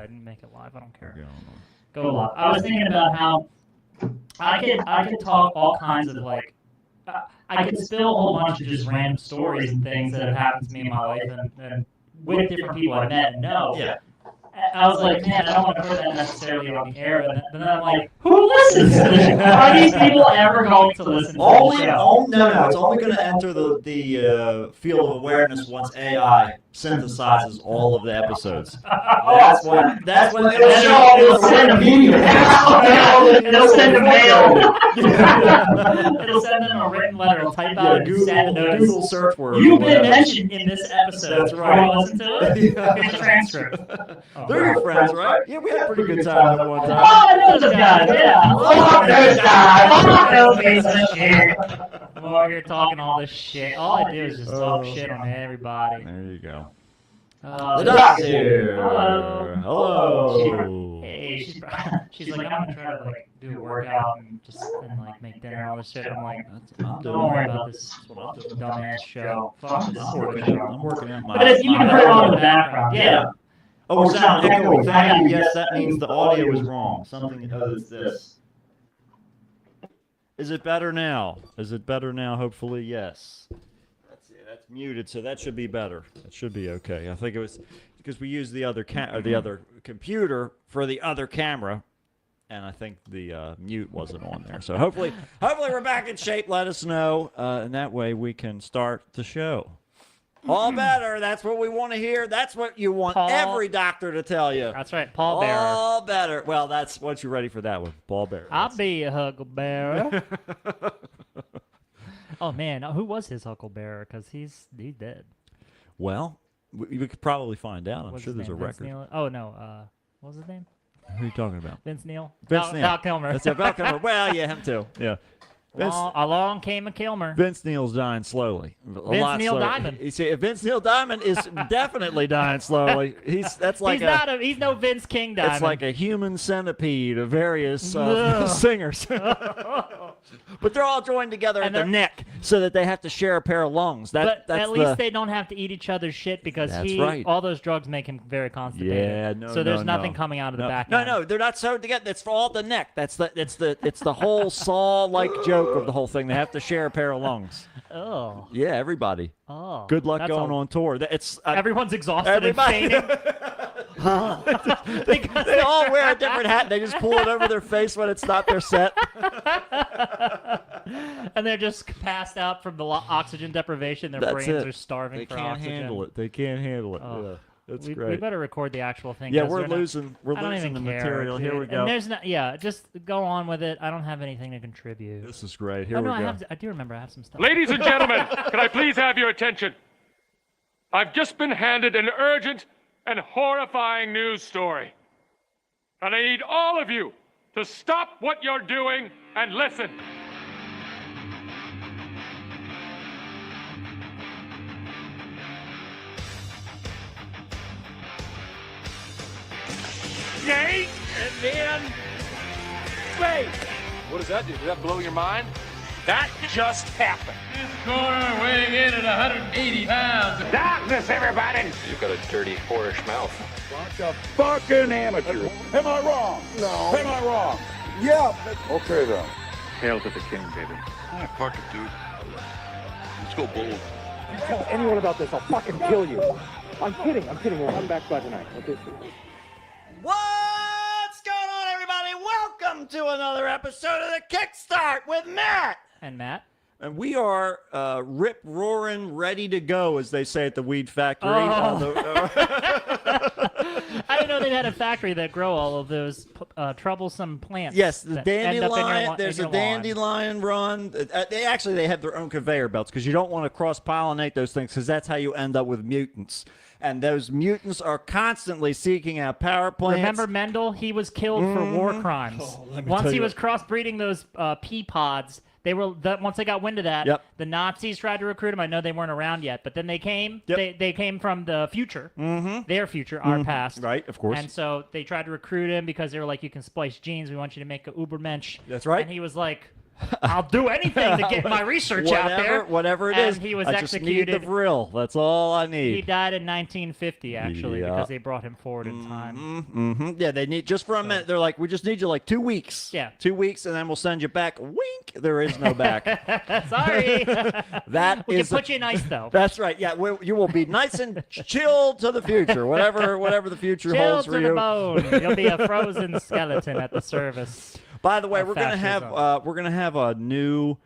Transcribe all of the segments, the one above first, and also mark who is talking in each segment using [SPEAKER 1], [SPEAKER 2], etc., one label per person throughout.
[SPEAKER 1] I didn't make it live. I don't care.
[SPEAKER 2] Okay,
[SPEAKER 1] Go live. I was thinking about how I could talk all kinds of like I could spill a whole bunch of just random stories and things that have happened to me in my life and with different people I've met and know.
[SPEAKER 2] Yeah.
[SPEAKER 1] I was like, man, I don't want to put that necessarily on the air. But then I'm like, who listens to this? Are these people ever going to listen to the show?
[SPEAKER 2] No. It's only going to enter the field of awareness once AI synthesizes all of the episodes. That's when
[SPEAKER 1] It'll show all this send a video. It'll send a mail. It'll send them a written letter. It'll type out and send a notice.
[SPEAKER 2] Google search word.
[SPEAKER 1] You've been mentioned in this episode.
[SPEAKER 2] That's right.
[SPEAKER 1] Want to listen to it? Get the transcript.
[SPEAKER 2] They're your friends, right? Yeah, we had a pretty good time at one time.
[SPEAKER 1] Oh, I know those guys. Yeah. Fuck those guys. Fuck those pieces of shit. I'm over here talking all this shit. All I do is just talk shit on everybody.
[SPEAKER 2] There you go.
[SPEAKER 1] The
[SPEAKER 2] doctor's here.
[SPEAKER 1] Hello.
[SPEAKER 2] Hello.
[SPEAKER 1] She's like, I'm gonna try to like do a workout and like make dinner and all this shit. I'm like, don't worry about this dumbass show. Fuck this stupid show.
[SPEAKER 2] I'm working out my.
[SPEAKER 1] But if you can put it on in the background, yeah.
[SPEAKER 2] Oh, we're sounding echoey. Thank you. Yes, that means the audio is wrong. Something other than this. Is it better now? Is it better now? Hopefully, yes. That's muted, so that should be better. That should be okay. I think it was because we used the other computer for the other camera, and I think the mute wasn't on there. So hopefully we're back in shape. Let us know, and that way we can start the show. All better. That's what we want to hear. That's what you want every doctor to tell you.
[SPEAKER 1] That's right, Paul Bearer.
[SPEAKER 2] All better. Well, that's once you're ready for that one, Paul Bearer.
[SPEAKER 1] I'll be a huckleberry. Oh man, who was his huckleberry? Because he's dead.
[SPEAKER 2] Well, we could probably find out. I'm sure there's a record.
[SPEAKER 1] Neal? Oh no, what was his name?
[SPEAKER 2] Who are you talking about?
[SPEAKER 1] Vince Neil.
[SPEAKER 2] Vince Neil.
[SPEAKER 1] Val Kilmer.
[SPEAKER 2] That's Val Kilmer. Well, yeah, him too. Yeah.
[SPEAKER 1] Along came a Kilmer.
[SPEAKER 2] Vince Neil's dying slowly.
[SPEAKER 1] Vince Neil Diamond.
[SPEAKER 2] You see, Vince Neil Diamond is definitely dying slowly. He's
[SPEAKER 1] no Vince King Diamond.
[SPEAKER 2] It's like a human centipede of various singers. But they're all joined together at the neck so that they have to share a pair of lungs. But
[SPEAKER 1] at least they don't have to eat each other's shit because all those drugs make him very constipated.
[SPEAKER 2] Yeah,
[SPEAKER 1] so there's nothing coming out of the back.
[SPEAKER 2] No, they're not sewed together. It's for all the neck. It's the whole Saw-like joke of the whole thing. They have to share a pair of lungs.
[SPEAKER 1] Oh.
[SPEAKER 2] Yeah, everybody.
[SPEAKER 1] Oh.
[SPEAKER 2] Good luck going on tour.
[SPEAKER 1] Everyone's exhausted and fainting.
[SPEAKER 2] They all wear a different hat. They just pull it over their face when it's not their set.
[SPEAKER 1] And they're just passed out from the oxygen deprivation. Their brains are starving for oxygen.
[SPEAKER 2] They can't handle it.
[SPEAKER 1] Oh.
[SPEAKER 2] Yeah. That's
[SPEAKER 1] we
[SPEAKER 2] great.
[SPEAKER 1] We better record the actual thing.
[SPEAKER 2] Yeah, we're losing the material.
[SPEAKER 1] Dude.
[SPEAKER 2] Here we go.
[SPEAKER 1] And just go on with it. I don't have anything to contribute.
[SPEAKER 2] This is great. Here we go.
[SPEAKER 1] I do remember I have some stuff.
[SPEAKER 3] Ladies and gentlemen, can I please have your attention? I've just been handed an urgent and horrifying news story. And I need all of you to stop what you're doing and listen. Yay! And then... Wait! What does that do? Did that blow your mind? That just happened.
[SPEAKER 4] This corner weighing in at 180 pounds.
[SPEAKER 3] Darkness, everybody!
[SPEAKER 5] You've got a dirty, whorish mouth.
[SPEAKER 6] Bunch of fucking amateurs. Am I wrong? No. Am I wrong? Yeah. Okay, then.
[SPEAKER 3] Hail to the king, baby.
[SPEAKER 5] Ah, fuck it, dude. Let's go bold.
[SPEAKER 6] You tell anyone about this, I'll fucking kill you. I'm kidding. We'll come back by tonight. Okay,
[SPEAKER 2] What's going on, everybody? Welcome to another episode of the Kickstart with Matt.
[SPEAKER 1] And Matt.
[SPEAKER 2] And we are rip-roaring, ready to go, as they say at the weed factory.
[SPEAKER 1] Oh. I didn't know they had a factory that grow all of those troublesome plants.
[SPEAKER 2] Yes, the
[SPEAKER 1] that
[SPEAKER 2] dandelion.
[SPEAKER 1] There's
[SPEAKER 2] a dandelion run. They have their own conveyor belts because you don't want to cross-pollinate those things because that's how you end up with mutants. And those mutants are constantly seeking out power plants.
[SPEAKER 1] Remember Mendel? He was killed for war crimes. Once he was crossbreeding those pea pods, once they got wind of that, the Nazis tried to recruit him. I know they weren't around yet, but then they came.
[SPEAKER 2] Yep.
[SPEAKER 1] They came from the future, their future, our past.
[SPEAKER 2] Right, of course.
[SPEAKER 1] And so they tried to recruit him because they were like, you can splice genes. We want you to make a Ubermensch.
[SPEAKER 2] That's right.
[SPEAKER 1] And he was like, I'll do anything to get my research out there.
[SPEAKER 2] Whatever it
[SPEAKER 1] and
[SPEAKER 2] is,
[SPEAKER 1] he was
[SPEAKER 2] I just
[SPEAKER 1] executed.
[SPEAKER 2] need the vril. That's all I
[SPEAKER 1] He
[SPEAKER 2] need.
[SPEAKER 1] died in 1950, actually,
[SPEAKER 2] Yeah.
[SPEAKER 1] because they brought him forward in time.
[SPEAKER 2] Mm-hmm. Yeah, they need just for a minute. They're like, we just need you like 2 weeks.
[SPEAKER 1] Yeah.
[SPEAKER 2] 2 weeks, and then we'll send you back. Wink. There is no back.
[SPEAKER 1] Sorry.
[SPEAKER 2] That
[SPEAKER 1] We can
[SPEAKER 2] is
[SPEAKER 1] put you in ice, though.
[SPEAKER 2] That's right. Yeah, you will be nice and chilled to the future. Whatever the future
[SPEAKER 1] Chill
[SPEAKER 2] holds
[SPEAKER 1] to
[SPEAKER 2] for
[SPEAKER 1] the
[SPEAKER 2] you.
[SPEAKER 1] bone. You'll be a frozen skeleton at the service.
[SPEAKER 2] By the way,
[SPEAKER 1] of
[SPEAKER 2] we're gonna have a new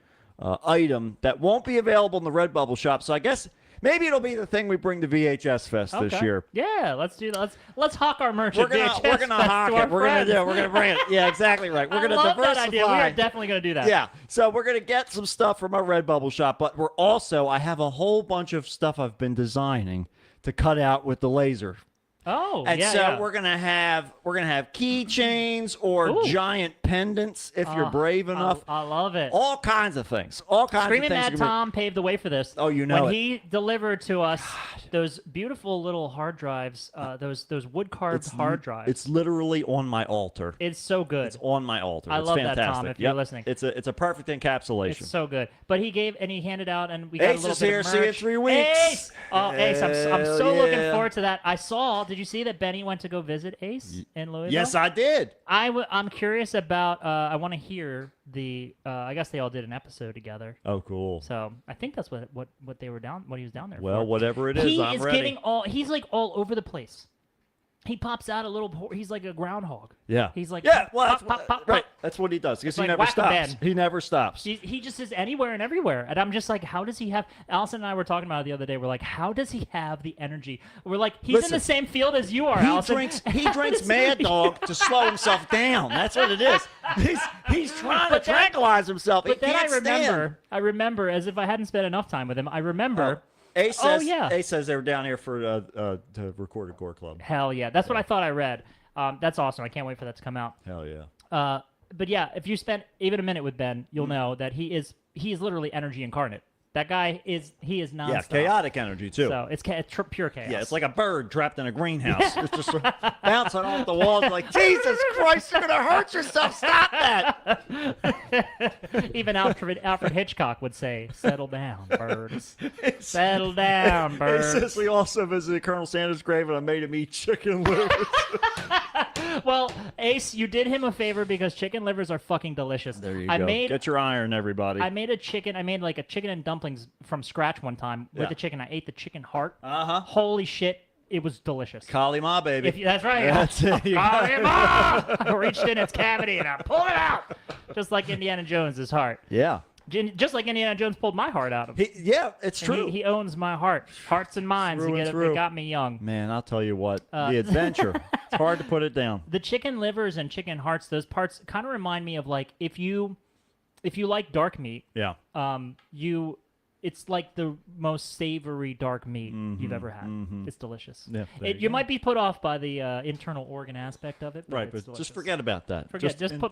[SPEAKER 2] item that won't be available in the Redbubble shop. So I guess maybe it'll be the thing we bring to VHS Fest this year.
[SPEAKER 1] Yeah, let's do that. Let's hawk our merch.
[SPEAKER 2] We're
[SPEAKER 1] at
[SPEAKER 2] gonna
[SPEAKER 1] VHS
[SPEAKER 2] hawk
[SPEAKER 1] to our
[SPEAKER 2] it. We're gonna bring it. Yeah, exactly right. We're gonna
[SPEAKER 1] I love
[SPEAKER 2] diversify.
[SPEAKER 1] that idea. We are definitely gonna do that.
[SPEAKER 2] Yeah, so we're gonna get some stuff from our Redbubble shop, but I have a whole bunch of stuff I've been designing to cut out with the laser.
[SPEAKER 1] Oh,
[SPEAKER 2] And
[SPEAKER 1] yeah,
[SPEAKER 2] so
[SPEAKER 1] yeah.
[SPEAKER 2] we're gonna have keychains or
[SPEAKER 1] Ooh.
[SPEAKER 2] giant pendants if you're brave enough.
[SPEAKER 1] I love it.
[SPEAKER 2] All kinds of things. All kinds
[SPEAKER 1] Screaming
[SPEAKER 2] of things.
[SPEAKER 1] Mad Tom paved the way for this.
[SPEAKER 2] Oh, you know
[SPEAKER 1] when
[SPEAKER 2] it.
[SPEAKER 1] he delivered to us those beautiful little hard drives, those wood carved hard drives.
[SPEAKER 2] It's literally on my altar.
[SPEAKER 1] It's so good.
[SPEAKER 2] It's on my altar.
[SPEAKER 1] I
[SPEAKER 2] It's
[SPEAKER 1] love
[SPEAKER 2] fantastic.
[SPEAKER 1] that, Tom, if
[SPEAKER 2] Yep.
[SPEAKER 1] you're listening.
[SPEAKER 2] It's a perfect encapsulation.
[SPEAKER 1] It's so good. But he handed out, and we got
[SPEAKER 2] Ace
[SPEAKER 1] a little
[SPEAKER 2] is
[SPEAKER 1] bit
[SPEAKER 2] here.
[SPEAKER 1] of
[SPEAKER 2] See you in
[SPEAKER 1] merch.
[SPEAKER 2] 3 weeks.
[SPEAKER 1] Ace! Oh, Ace, I'm
[SPEAKER 2] Hell
[SPEAKER 1] so looking
[SPEAKER 2] yeah.
[SPEAKER 1] forward to that. Did you see that Benny went to go visit Ace in Louisville?
[SPEAKER 2] Yes, I did.
[SPEAKER 1] I'm curious about, I want to hear I guess they all did an episode together.
[SPEAKER 2] Oh, cool.
[SPEAKER 1] So I think that's what he was down there
[SPEAKER 2] Well,
[SPEAKER 1] for.
[SPEAKER 2] whatever it is,
[SPEAKER 1] He
[SPEAKER 2] I'm
[SPEAKER 1] is
[SPEAKER 2] ready.
[SPEAKER 1] he's like all over the place. He pops out he's like a groundhog.
[SPEAKER 2] Yeah.
[SPEAKER 1] He's like,
[SPEAKER 2] yeah, well,
[SPEAKER 1] pop,
[SPEAKER 2] that's,
[SPEAKER 1] pop, pop,
[SPEAKER 2] right.
[SPEAKER 1] pop.
[SPEAKER 2] That's what he does. Because
[SPEAKER 1] It's
[SPEAKER 2] he
[SPEAKER 1] like
[SPEAKER 2] never
[SPEAKER 1] Whack-a-Ben.
[SPEAKER 2] stops. He never stops.
[SPEAKER 1] He just is anywhere and everywhere. And I'm just like, how does he have... Allison and I were talking about it the other day. We're like, how does he have the energy? We're like, he's in
[SPEAKER 2] Listen,
[SPEAKER 1] the same field as you are, Allison.
[SPEAKER 2] He drinks Mad Dog to slow himself down. That's what it is. He's trying to tranquilize himself.
[SPEAKER 1] But
[SPEAKER 2] he
[SPEAKER 1] then
[SPEAKER 2] can't
[SPEAKER 1] I remember, as if I hadn't spent enough time with him, I remember...
[SPEAKER 2] Ace
[SPEAKER 1] Oh,
[SPEAKER 2] says,
[SPEAKER 1] yeah.
[SPEAKER 2] Ace says they were down here for to record a Gore Club.
[SPEAKER 1] Hell yeah. That's what I thought I read. That's awesome. I can't wait for that to come out.
[SPEAKER 2] Hell yeah.
[SPEAKER 1] But yeah, if you spent even a minute with Ben, you'll know that he is literally energy incarnate. That guy is nonstop.
[SPEAKER 2] Yeah, chaotic energy too.
[SPEAKER 1] So it's pure chaos.
[SPEAKER 2] Yeah, it's like a bird trapped in a greenhouse. It's just bouncing off the walls like, Jesus Christ, you're going to hurt yourself. Stop that.
[SPEAKER 1] Even Alfred Hitchcock would say, "Settle down, birds. Settle down,
[SPEAKER 2] He
[SPEAKER 1] birds."
[SPEAKER 2] says we also visited Colonel Sanders' grave and I made him eat chicken livers.
[SPEAKER 1] Well, Ace, you did him a favor because chicken livers are fucking delicious.
[SPEAKER 2] There you
[SPEAKER 1] I
[SPEAKER 2] go.
[SPEAKER 1] made
[SPEAKER 2] Get your iron, everybody.
[SPEAKER 1] I made like a chicken and dumplings from scratch one time with
[SPEAKER 2] Yeah.
[SPEAKER 1] the chicken. I ate the chicken heart.
[SPEAKER 2] Uh-huh.
[SPEAKER 1] Holy shit, it was delicious.
[SPEAKER 2] Kali Ma, baby.
[SPEAKER 1] That's right.
[SPEAKER 2] That's it. You got it.
[SPEAKER 1] I reached in its cavity and I pulled it out, just like Indiana Jones' heart.
[SPEAKER 2] Yeah.
[SPEAKER 1] Just like Indiana Jones pulled my heart out of him.
[SPEAKER 2] Yeah, it's
[SPEAKER 1] And
[SPEAKER 2] true.
[SPEAKER 1] He owns my heart, hearts and minds.
[SPEAKER 2] Through and
[SPEAKER 1] It
[SPEAKER 2] through.
[SPEAKER 1] got me young.
[SPEAKER 2] Man, I'll tell you what. The adventure. It's hard to put it down.
[SPEAKER 1] The chicken livers and chicken hearts, those parts kind of remind me of like if you like dark meat,
[SPEAKER 2] Yeah.
[SPEAKER 1] it's like the most savory dark meat you've ever had. It's delicious.
[SPEAKER 2] Yeah, there you
[SPEAKER 1] You
[SPEAKER 2] go.
[SPEAKER 1] might be put off by the internal organ aspect of it, but
[SPEAKER 2] Right,
[SPEAKER 1] it's
[SPEAKER 2] but
[SPEAKER 1] delicious.
[SPEAKER 2] just forget about that.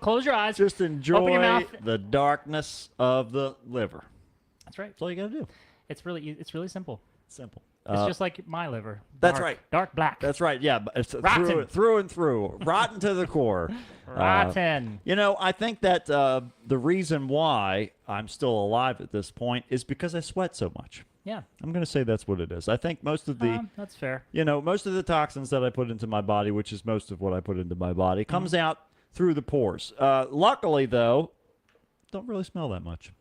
[SPEAKER 1] Close your eyes.
[SPEAKER 2] Just enjoy
[SPEAKER 1] Open your mouth.
[SPEAKER 2] the darkness of the liver.
[SPEAKER 1] That's right.
[SPEAKER 2] That's all you got to do.
[SPEAKER 1] It's really simple.
[SPEAKER 2] Simple.
[SPEAKER 1] It's just like my liver.
[SPEAKER 2] that's
[SPEAKER 1] Dark-
[SPEAKER 2] right.
[SPEAKER 1] Dark black.
[SPEAKER 2] That's right. Yeah, but it's
[SPEAKER 1] Rotten.
[SPEAKER 2] through and through, rotten to the core.
[SPEAKER 1] Rotten.
[SPEAKER 2] I think that the reason why I'm still alive at this point is because I sweat so much.
[SPEAKER 1] Yeah.
[SPEAKER 2] I'm going to say that's what it is. I think most of the,
[SPEAKER 1] That's fair.
[SPEAKER 2] most of the toxins that I put into my body, which is most of what I put into my body, comes out through the pores. Luckily, though, don't really smell that much.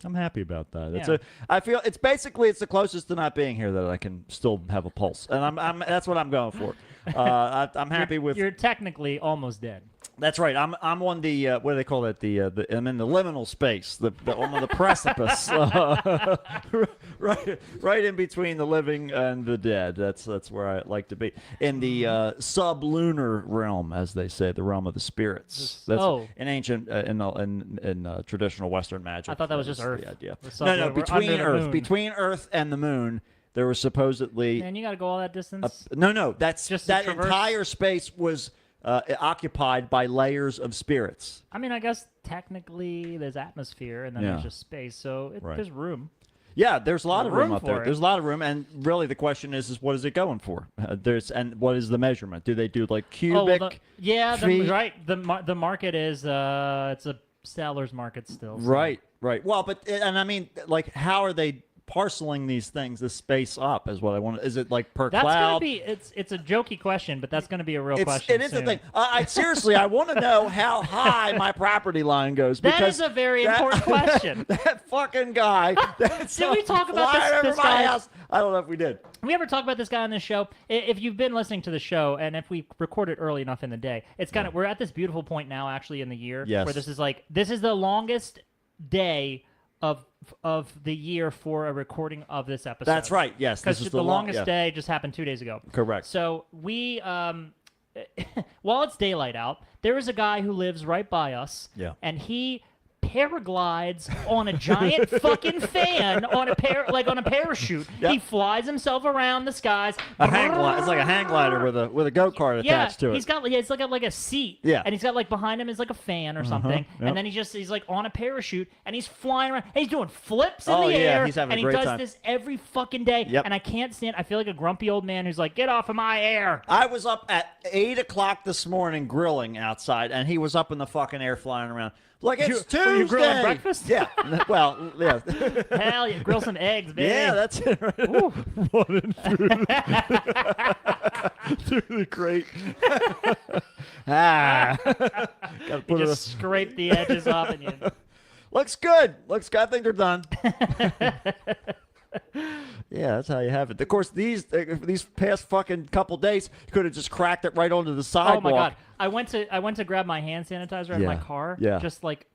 [SPEAKER 2] I'm happy about that.
[SPEAKER 1] Yeah.
[SPEAKER 2] I feel it's the closest to not being here that I can still have a pulse, and that's what I'm going for. I'm happy with.
[SPEAKER 1] You're technically almost dead.
[SPEAKER 2] That's right. I'm on the what do they call it? I'm in the liminal space, on the precipice, right in between the living and the dead. That's where I like to be, in the sublunar realm, as they say, the realm of the spirits. That's in ancient in traditional Western magic.
[SPEAKER 1] I thought that was just Earth.
[SPEAKER 2] The idea.
[SPEAKER 1] The
[SPEAKER 2] No,
[SPEAKER 1] we're under the moon.
[SPEAKER 2] between Earth and the moon, there was supposedly.
[SPEAKER 1] Man, you got to go all that distance.
[SPEAKER 2] No, that's
[SPEAKER 1] Just
[SPEAKER 2] that
[SPEAKER 1] to traverse?
[SPEAKER 2] entire space was occupied by layers of spirits.
[SPEAKER 1] I mean, I guess technically there's atmosphere and then
[SPEAKER 2] Yeah.
[SPEAKER 1] there's just space, so
[SPEAKER 2] Right.
[SPEAKER 1] there's room.
[SPEAKER 2] Yeah, there's a lot of room
[SPEAKER 1] room
[SPEAKER 2] up
[SPEAKER 1] for
[SPEAKER 2] there.
[SPEAKER 1] it.
[SPEAKER 2] There's a lot of room, and really the question is what is it going for? And what is the measurement? Do they do like cubic?
[SPEAKER 1] Oh, well,
[SPEAKER 2] feet?
[SPEAKER 1] right. The market is it's a seller's market still. so-
[SPEAKER 2] Right. Well, but and I mean, like, how are they parceling these things, this space up? Is what I want. Is it like per
[SPEAKER 1] That's
[SPEAKER 2] cloud?
[SPEAKER 1] gonna be it's a jokey question, but that's gonna be a real question.
[SPEAKER 2] It is the
[SPEAKER 1] soon.
[SPEAKER 2] thing. I seriously, I want to know how high my property line goes.
[SPEAKER 1] That
[SPEAKER 2] because
[SPEAKER 1] is a very important question.
[SPEAKER 2] That fucking guy. That's
[SPEAKER 1] Did we talk about
[SPEAKER 2] flying over
[SPEAKER 1] this
[SPEAKER 2] my
[SPEAKER 1] guy?
[SPEAKER 2] house. I don't know if we did.
[SPEAKER 1] We ever talk about this guy on this show? If you've been listening to the show, and if we record it early enough in the day, it's kind of we're at this beautiful point now, actually, in the year
[SPEAKER 2] Yes.
[SPEAKER 1] where this is the longest day of the year for a recording of this episode.
[SPEAKER 2] That's right. Yes, this
[SPEAKER 1] because
[SPEAKER 2] is
[SPEAKER 1] the longest
[SPEAKER 2] yeah.
[SPEAKER 1] day just happened 2 days ago.
[SPEAKER 2] Correct.
[SPEAKER 1] So we, while it's daylight out, there is a guy who lives right by us.
[SPEAKER 2] Yeah.
[SPEAKER 1] And he paraglides on a giant fucking fan on a parachute.
[SPEAKER 2] Yep.
[SPEAKER 1] He flies himself around the skies.
[SPEAKER 2] It's like a hang glider with a go-kart attached to it.
[SPEAKER 1] He's got it's like a seat.
[SPEAKER 2] Yeah.
[SPEAKER 1] And he's got like behind him is like a fan or something.
[SPEAKER 2] yep.
[SPEAKER 1] And then he's like on a parachute and he's flying around. And he's doing flips in
[SPEAKER 2] Oh,
[SPEAKER 1] the
[SPEAKER 2] yeah,
[SPEAKER 1] air.
[SPEAKER 2] he's having
[SPEAKER 1] and
[SPEAKER 2] a great
[SPEAKER 1] he does
[SPEAKER 2] time.
[SPEAKER 1] this every fucking day.
[SPEAKER 2] Yep.
[SPEAKER 1] And I can't stand. I feel like a grumpy old man who's like, get off of my air.
[SPEAKER 2] I was up at 8 o'clock this morning grilling outside, and he was up in the fucking air flying around. Like, it's Tuesday.
[SPEAKER 1] Were you grilling breakfast?
[SPEAKER 2] Yeah. Well, yeah.
[SPEAKER 1] Hell yeah, grill some eggs, baby.
[SPEAKER 2] Yeah, that's it. Right? Running through the crate. Gotta
[SPEAKER 1] You
[SPEAKER 2] put it.
[SPEAKER 1] just scrape the edges off and you.
[SPEAKER 2] Looks good. Looks good. I think they're done. Yeah, that's how you have it. Of course, these past fucking couple days, you could have just cracked it right onto the sidewalk.
[SPEAKER 1] Oh my god! I went to grab my hand sanitizer out of my
[SPEAKER 2] Yeah.
[SPEAKER 1] car
[SPEAKER 2] Yeah.
[SPEAKER 1] just like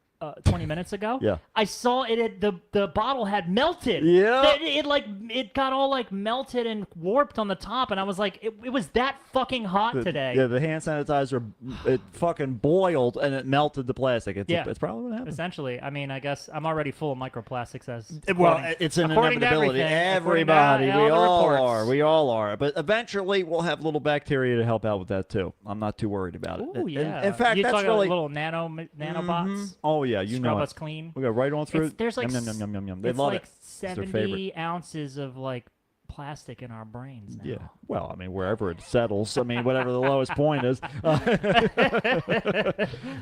[SPEAKER 1] 20 minutes ago.
[SPEAKER 2] Yeah.
[SPEAKER 1] I saw the bottle had melted.
[SPEAKER 2] Yeah.
[SPEAKER 1] It got all like melted and warped on the top, and I was like, it was that fucking hot today.
[SPEAKER 2] Yeah, the hand sanitizer, it fucking boiled and it melted the plastic. It's probably what happened.
[SPEAKER 1] Essentially, I mean, I guess I'm already full of microplastics as
[SPEAKER 2] Well,
[SPEAKER 1] according-
[SPEAKER 2] it's an
[SPEAKER 1] according to
[SPEAKER 2] inevitability.
[SPEAKER 1] everything,
[SPEAKER 2] Everybody,
[SPEAKER 1] according
[SPEAKER 2] we
[SPEAKER 1] to all the
[SPEAKER 2] all
[SPEAKER 1] reports.
[SPEAKER 2] are. We all are. But eventually, we'll have little bacteria to help out with that too. I'm not too worried about it.
[SPEAKER 1] Ooh, yeah.
[SPEAKER 2] In fact,
[SPEAKER 1] you
[SPEAKER 2] that's
[SPEAKER 1] talking
[SPEAKER 2] really.
[SPEAKER 1] about little nanobots.
[SPEAKER 2] Oh yeah, you
[SPEAKER 1] Scrub
[SPEAKER 2] know
[SPEAKER 1] us
[SPEAKER 2] it.
[SPEAKER 1] clean.
[SPEAKER 2] We go right on through.
[SPEAKER 1] There's like
[SPEAKER 2] yum, yum, yum, yum, yum. They
[SPEAKER 1] it's
[SPEAKER 2] love
[SPEAKER 1] like
[SPEAKER 2] it. It's their
[SPEAKER 1] 70
[SPEAKER 2] favorite.
[SPEAKER 1] ounces of like plastic in our brains now.
[SPEAKER 2] Yeah. Well, I mean, wherever it settles. I mean, whatever the lowest point is.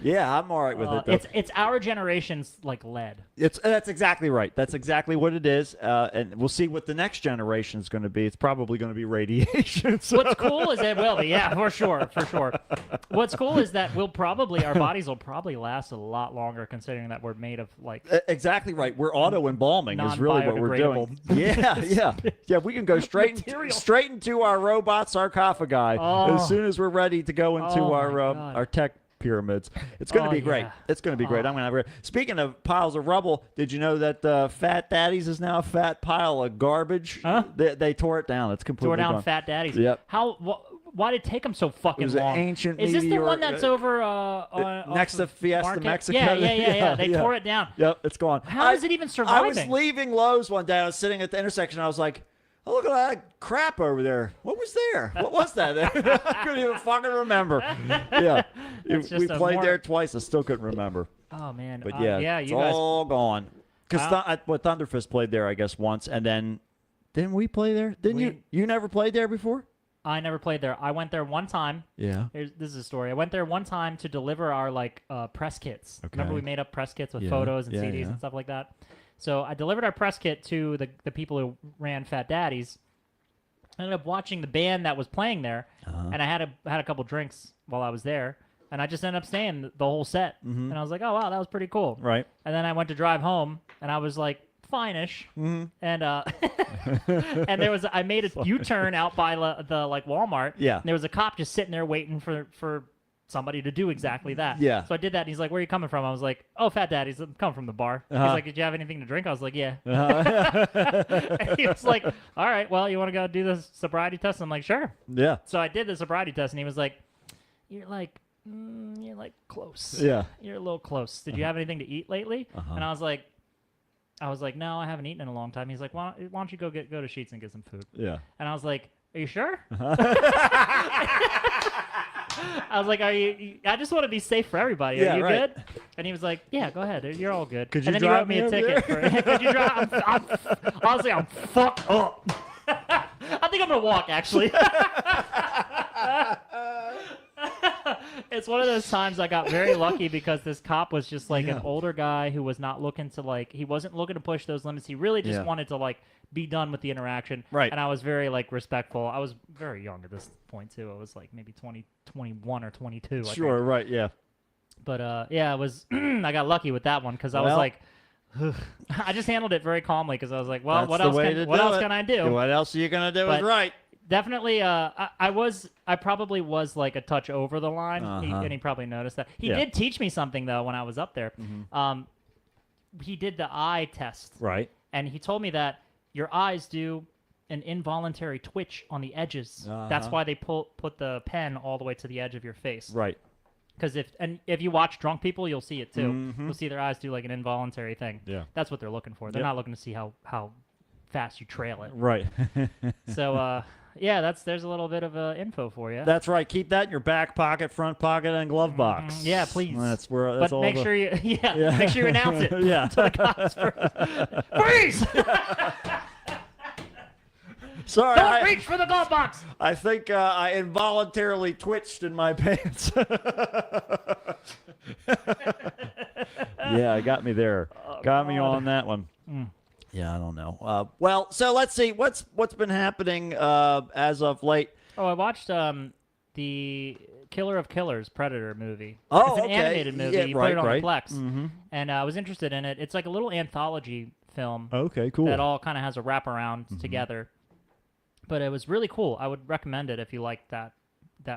[SPEAKER 2] Yeah, I'm all right with it. Though.
[SPEAKER 1] It's our generation's like lead.
[SPEAKER 2] That's exactly right. That's exactly what it is. And we'll see what the next generation is going to be. It's probably going to be radiation. So.
[SPEAKER 1] What's cool is it will be, yeah, for sure. What's cool is that our bodies will probably last a lot longer, considering that we're made of like.
[SPEAKER 2] Exactly right. We're auto embalming is really what we're doing. Yeah. We can go straight into our robot sarcophagi as soon as we're ready to go into our tech pyramids. It's going to be great.
[SPEAKER 1] yeah.
[SPEAKER 2] It's going to be great. I'm going to have. Speaking of piles of rubble, did you know that Fat Daddy's is now a fat pile of garbage?
[SPEAKER 1] Huh?
[SPEAKER 2] They tore it down. It's completely
[SPEAKER 1] Tore down
[SPEAKER 2] gone.
[SPEAKER 1] Fat Daddy's.
[SPEAKER 2] Yep.
[SPEAKER 1] Why did it take them so fucking
[SPEAKER 2] It was an
[SPEAKER 1] long?
[SPEAKER 2] ancient
[SPEAKER 1] Is this the one
[SPEAKER 2] meteor-
[SPEAKER 1] that's over on
[SPEAKER 2] next to Fiesta
[SPEAKER 1] Market?
[SPEAKER 2] Mexico?
[SPEAKER 1] Yeah. They tore it down.
[SPEAKER 2] Yep, it's gone.
[SPEAKER 1] How is it even
[SPEAKER 2] I was
[SPEAKER 1] surviving?
[SPEAKER 2] leaving Lowe's one day. I was sitting at the intersection. I was like, oh, look at that crap over there. What was there? What was that? I couldn't even fucking remember. Yeah.
[SPEAKER 1] It's
[SPEAKER 2] We
[SPEAKER 1] just a
[SPEAKER 2] played
[SPEAKER 1] more-
[SPEAKER 2] there twice. I still couldn't remember.
[SPEAKER 1] Oh man.
[SPEAKER 2] But
[SPEAKER 1] yeah,
[SPEAKER 2] it's
[SPEAKER 1] you guys.
[SPEAKER 2] all gone. Because Thunderfist played there, I guess, once. And then, didn't we play there? Didn't you? You never played there before?
[SPEAKER 1] I never played there. I went there one time.
[SPEAKER 2] Yeah.
[SPEAKER 1] This is a story. I went there one time to deliver our press kits.
[SPEAKER 2] Okay.
[SPEAKER 1] Remember we made up press kits with
[SPEAKER 2] Yeah.
[SPEAKER 1] photos and
[SPEAKER 2] Yeah,
[SPEAKER 1] CDs
[SPEAKER 2] yeah.
[SPEAKER 1] and stuff like that. So I delivered our press kit to the people who ran Fat Daddy's. I ended up watching the band that was playing there, and I had a couple drinks while I was there, and I just ended up staying the whole set. And I was like, oh wow, that was pretty cool.
[SPEAKER 2] Right.
[SPEAKER 1] And then I went to drive home, and I was like, fine-ish. And and I made a U-turn out by the like Walmart.
[SPEAKER 2] Yeah.
[SPEAKER 1] And there was a cop just sitting there waiting for somebody to do exactly that.
[SPEAKER 2] Yeah.
[SPEAKER 1] So I did that, and he's like, "Where are you coming from?" I was like, "Oh, Fat Daddy's. I'm coming from the bar." He's like, "Did you have anything to drink?" I was like, "Yeah." And he was like, "All right, well, you want to go do the sobriety test?" I'm like, "Sure."
[SPEAKER 2] Yeah.
[SPEAKER 1] So I did the sobriety test, and he was like, you're like close.
[SPEAKER 2] Yeah.
[SPEAKER 1] You're a little close. Did you have anything to eat lately?" And I was like, "No, I haven't eaten in a long time." He's like, "Why don't you go to Sheetz and get some food?"
[SPEAKER 2] Yeah.
[SPEAKER 1] And I was like, "Are you sure?" I was like, "Are you? I just want to be safe for everybody.
[SPEAKER 2] Yeah,
[SPEAKER 1] Are you
[SPEAKER 2] right.
[SPEAKER 1] good?" And he was like, "Yeah, go ahead. You're all good."
[SPEAKER 2] Could you
[SPEAKER 1] and then he
[SPEAKER 2] drive
[SPEAKER 1] wrote me
[SPEAKER 2] me
[SPEAKER 1] a
[SPEAKER 2] over
[SPEAKER 1] ticket. Could you drive? Honestly, I'm fucked up. I think I'm gonna walk. Actually, It's one of those times I got very lucky because this cop was just like
[SPEAKER 2] Yeah.
[SPEAKER 1] an older guy who was not looking to he wasn't looking to push those limits. He really just
[SPEAKER 2] Yeah.
[SPEAKER 1] wanted to be done with the interaction.
[SPEAKER 2] Right.
[SPEAKER 1] And I was very respectful. I was very young at this point too. I was maybe 21 or 22. I
[SPEAKER 2] Sure,
[SPEAKER 1] think.
[SPEAKER 2] right, yeah.
[SPEAKER 1] But yeah, it was. I got lucky with that one because I was
[SPEAKER 2] Well-
[SPEAKER 1] like, I just handled it very calmly because I was like, well,
[SPEAKER 2] That's
[SPEAKER 1] what
[SPEAKER 2] the
[SPEAKER 1] else?
[SPEAKER 2] way
[SPEAKER 1] Can,
[SPEAKER 2] to
[SPEAKER 1] what
[SPEAKER 2] do
[SPEAKER 1] else
[SPEAKER 2] it.
[SPEAKER 1] can I do?
[SPEAKER 2] What else are you going to do is
[SPEAKER 1] But-
[SPEAKER 2] right.
[SPEAKER 1] Definitely, I probably was a touch over the line,
[SPEAKER 2] Uh-huh.
[SPEAKER 1] and he probably noticed that. He
[SPEAKER 2] Yeah.
[SPEAKER 1] did teach me something though when I was up there. He did the eye test,
[SPEAKER 2] Right.
[SPEAKER 1] and he told me that your eyes do an involuntary twitch on the edges. That's
[SPEAKER 2] Uh-huh.
[SPEAKER 1] why they put the pen all the way to the edge of your face.
[SPEAKER 2] Right.
[SPEAKER 1] Because if you watch drunk people, you'll see it too. You'll see their eyes do an involuntary thing.
[SPEAKER 2] Yeah.
[SPEAKER 1] That's what they're looking for. They're
[SPEAKER 2] Yep.
[SPEAKER 1] not looking to see how fast you trail it.
[SPEAKER 2] Right.
[SPEAKER 1] So yeah, there's a little bit of info for you.
[SPEAKER 2] That's right. Keep that in your back pocket, front pocket, and glove box.
[SPEAKER 1] Yeah, please.
[SPEAKER 2] That's where. That's
[SPEAKER 1] but
[SPEAKER 2] all
[SPEAKER 1] make
[SPEAKER 2] the-
[SPEAKER 1] sure you make sure you announce it
[SPEAKER 2] Yeah.
[SPEAKER 1] to the cops first. Freeze!
[SPEAKER 2] Sorry,
[SPEAKER 1] Don't reach for the glove box.
[SPEAKER 2] I think I involuntarily twitched in my pants. Yeah, got me there. Got me on that one. Yeah, I don't know. Well, so let's see what's been happening as of late.
[SPEAKER 1] Oh, I watched the Killer of Killers Predator movie.
[SPEAKER 2] Oh,
[SPEAKER 1] it's an
[SPEAKER 2] okay.
[SPEAKER 1] animated movie.
[SPEAKER 2] Yeah,
[SPEAKER 1] You
[SPEAKER 2] right,
[SPEAKER 1] put it on
[SPEAKER 2] right.
[SPEAKER 1] Plex, and I was interested in it. It's like a little anthology film
[SPEAKER 2] Okay, cool.
[SPEAKER 1] that all kind of has a wraparound together. But it was really cool. I would recommend it if you like that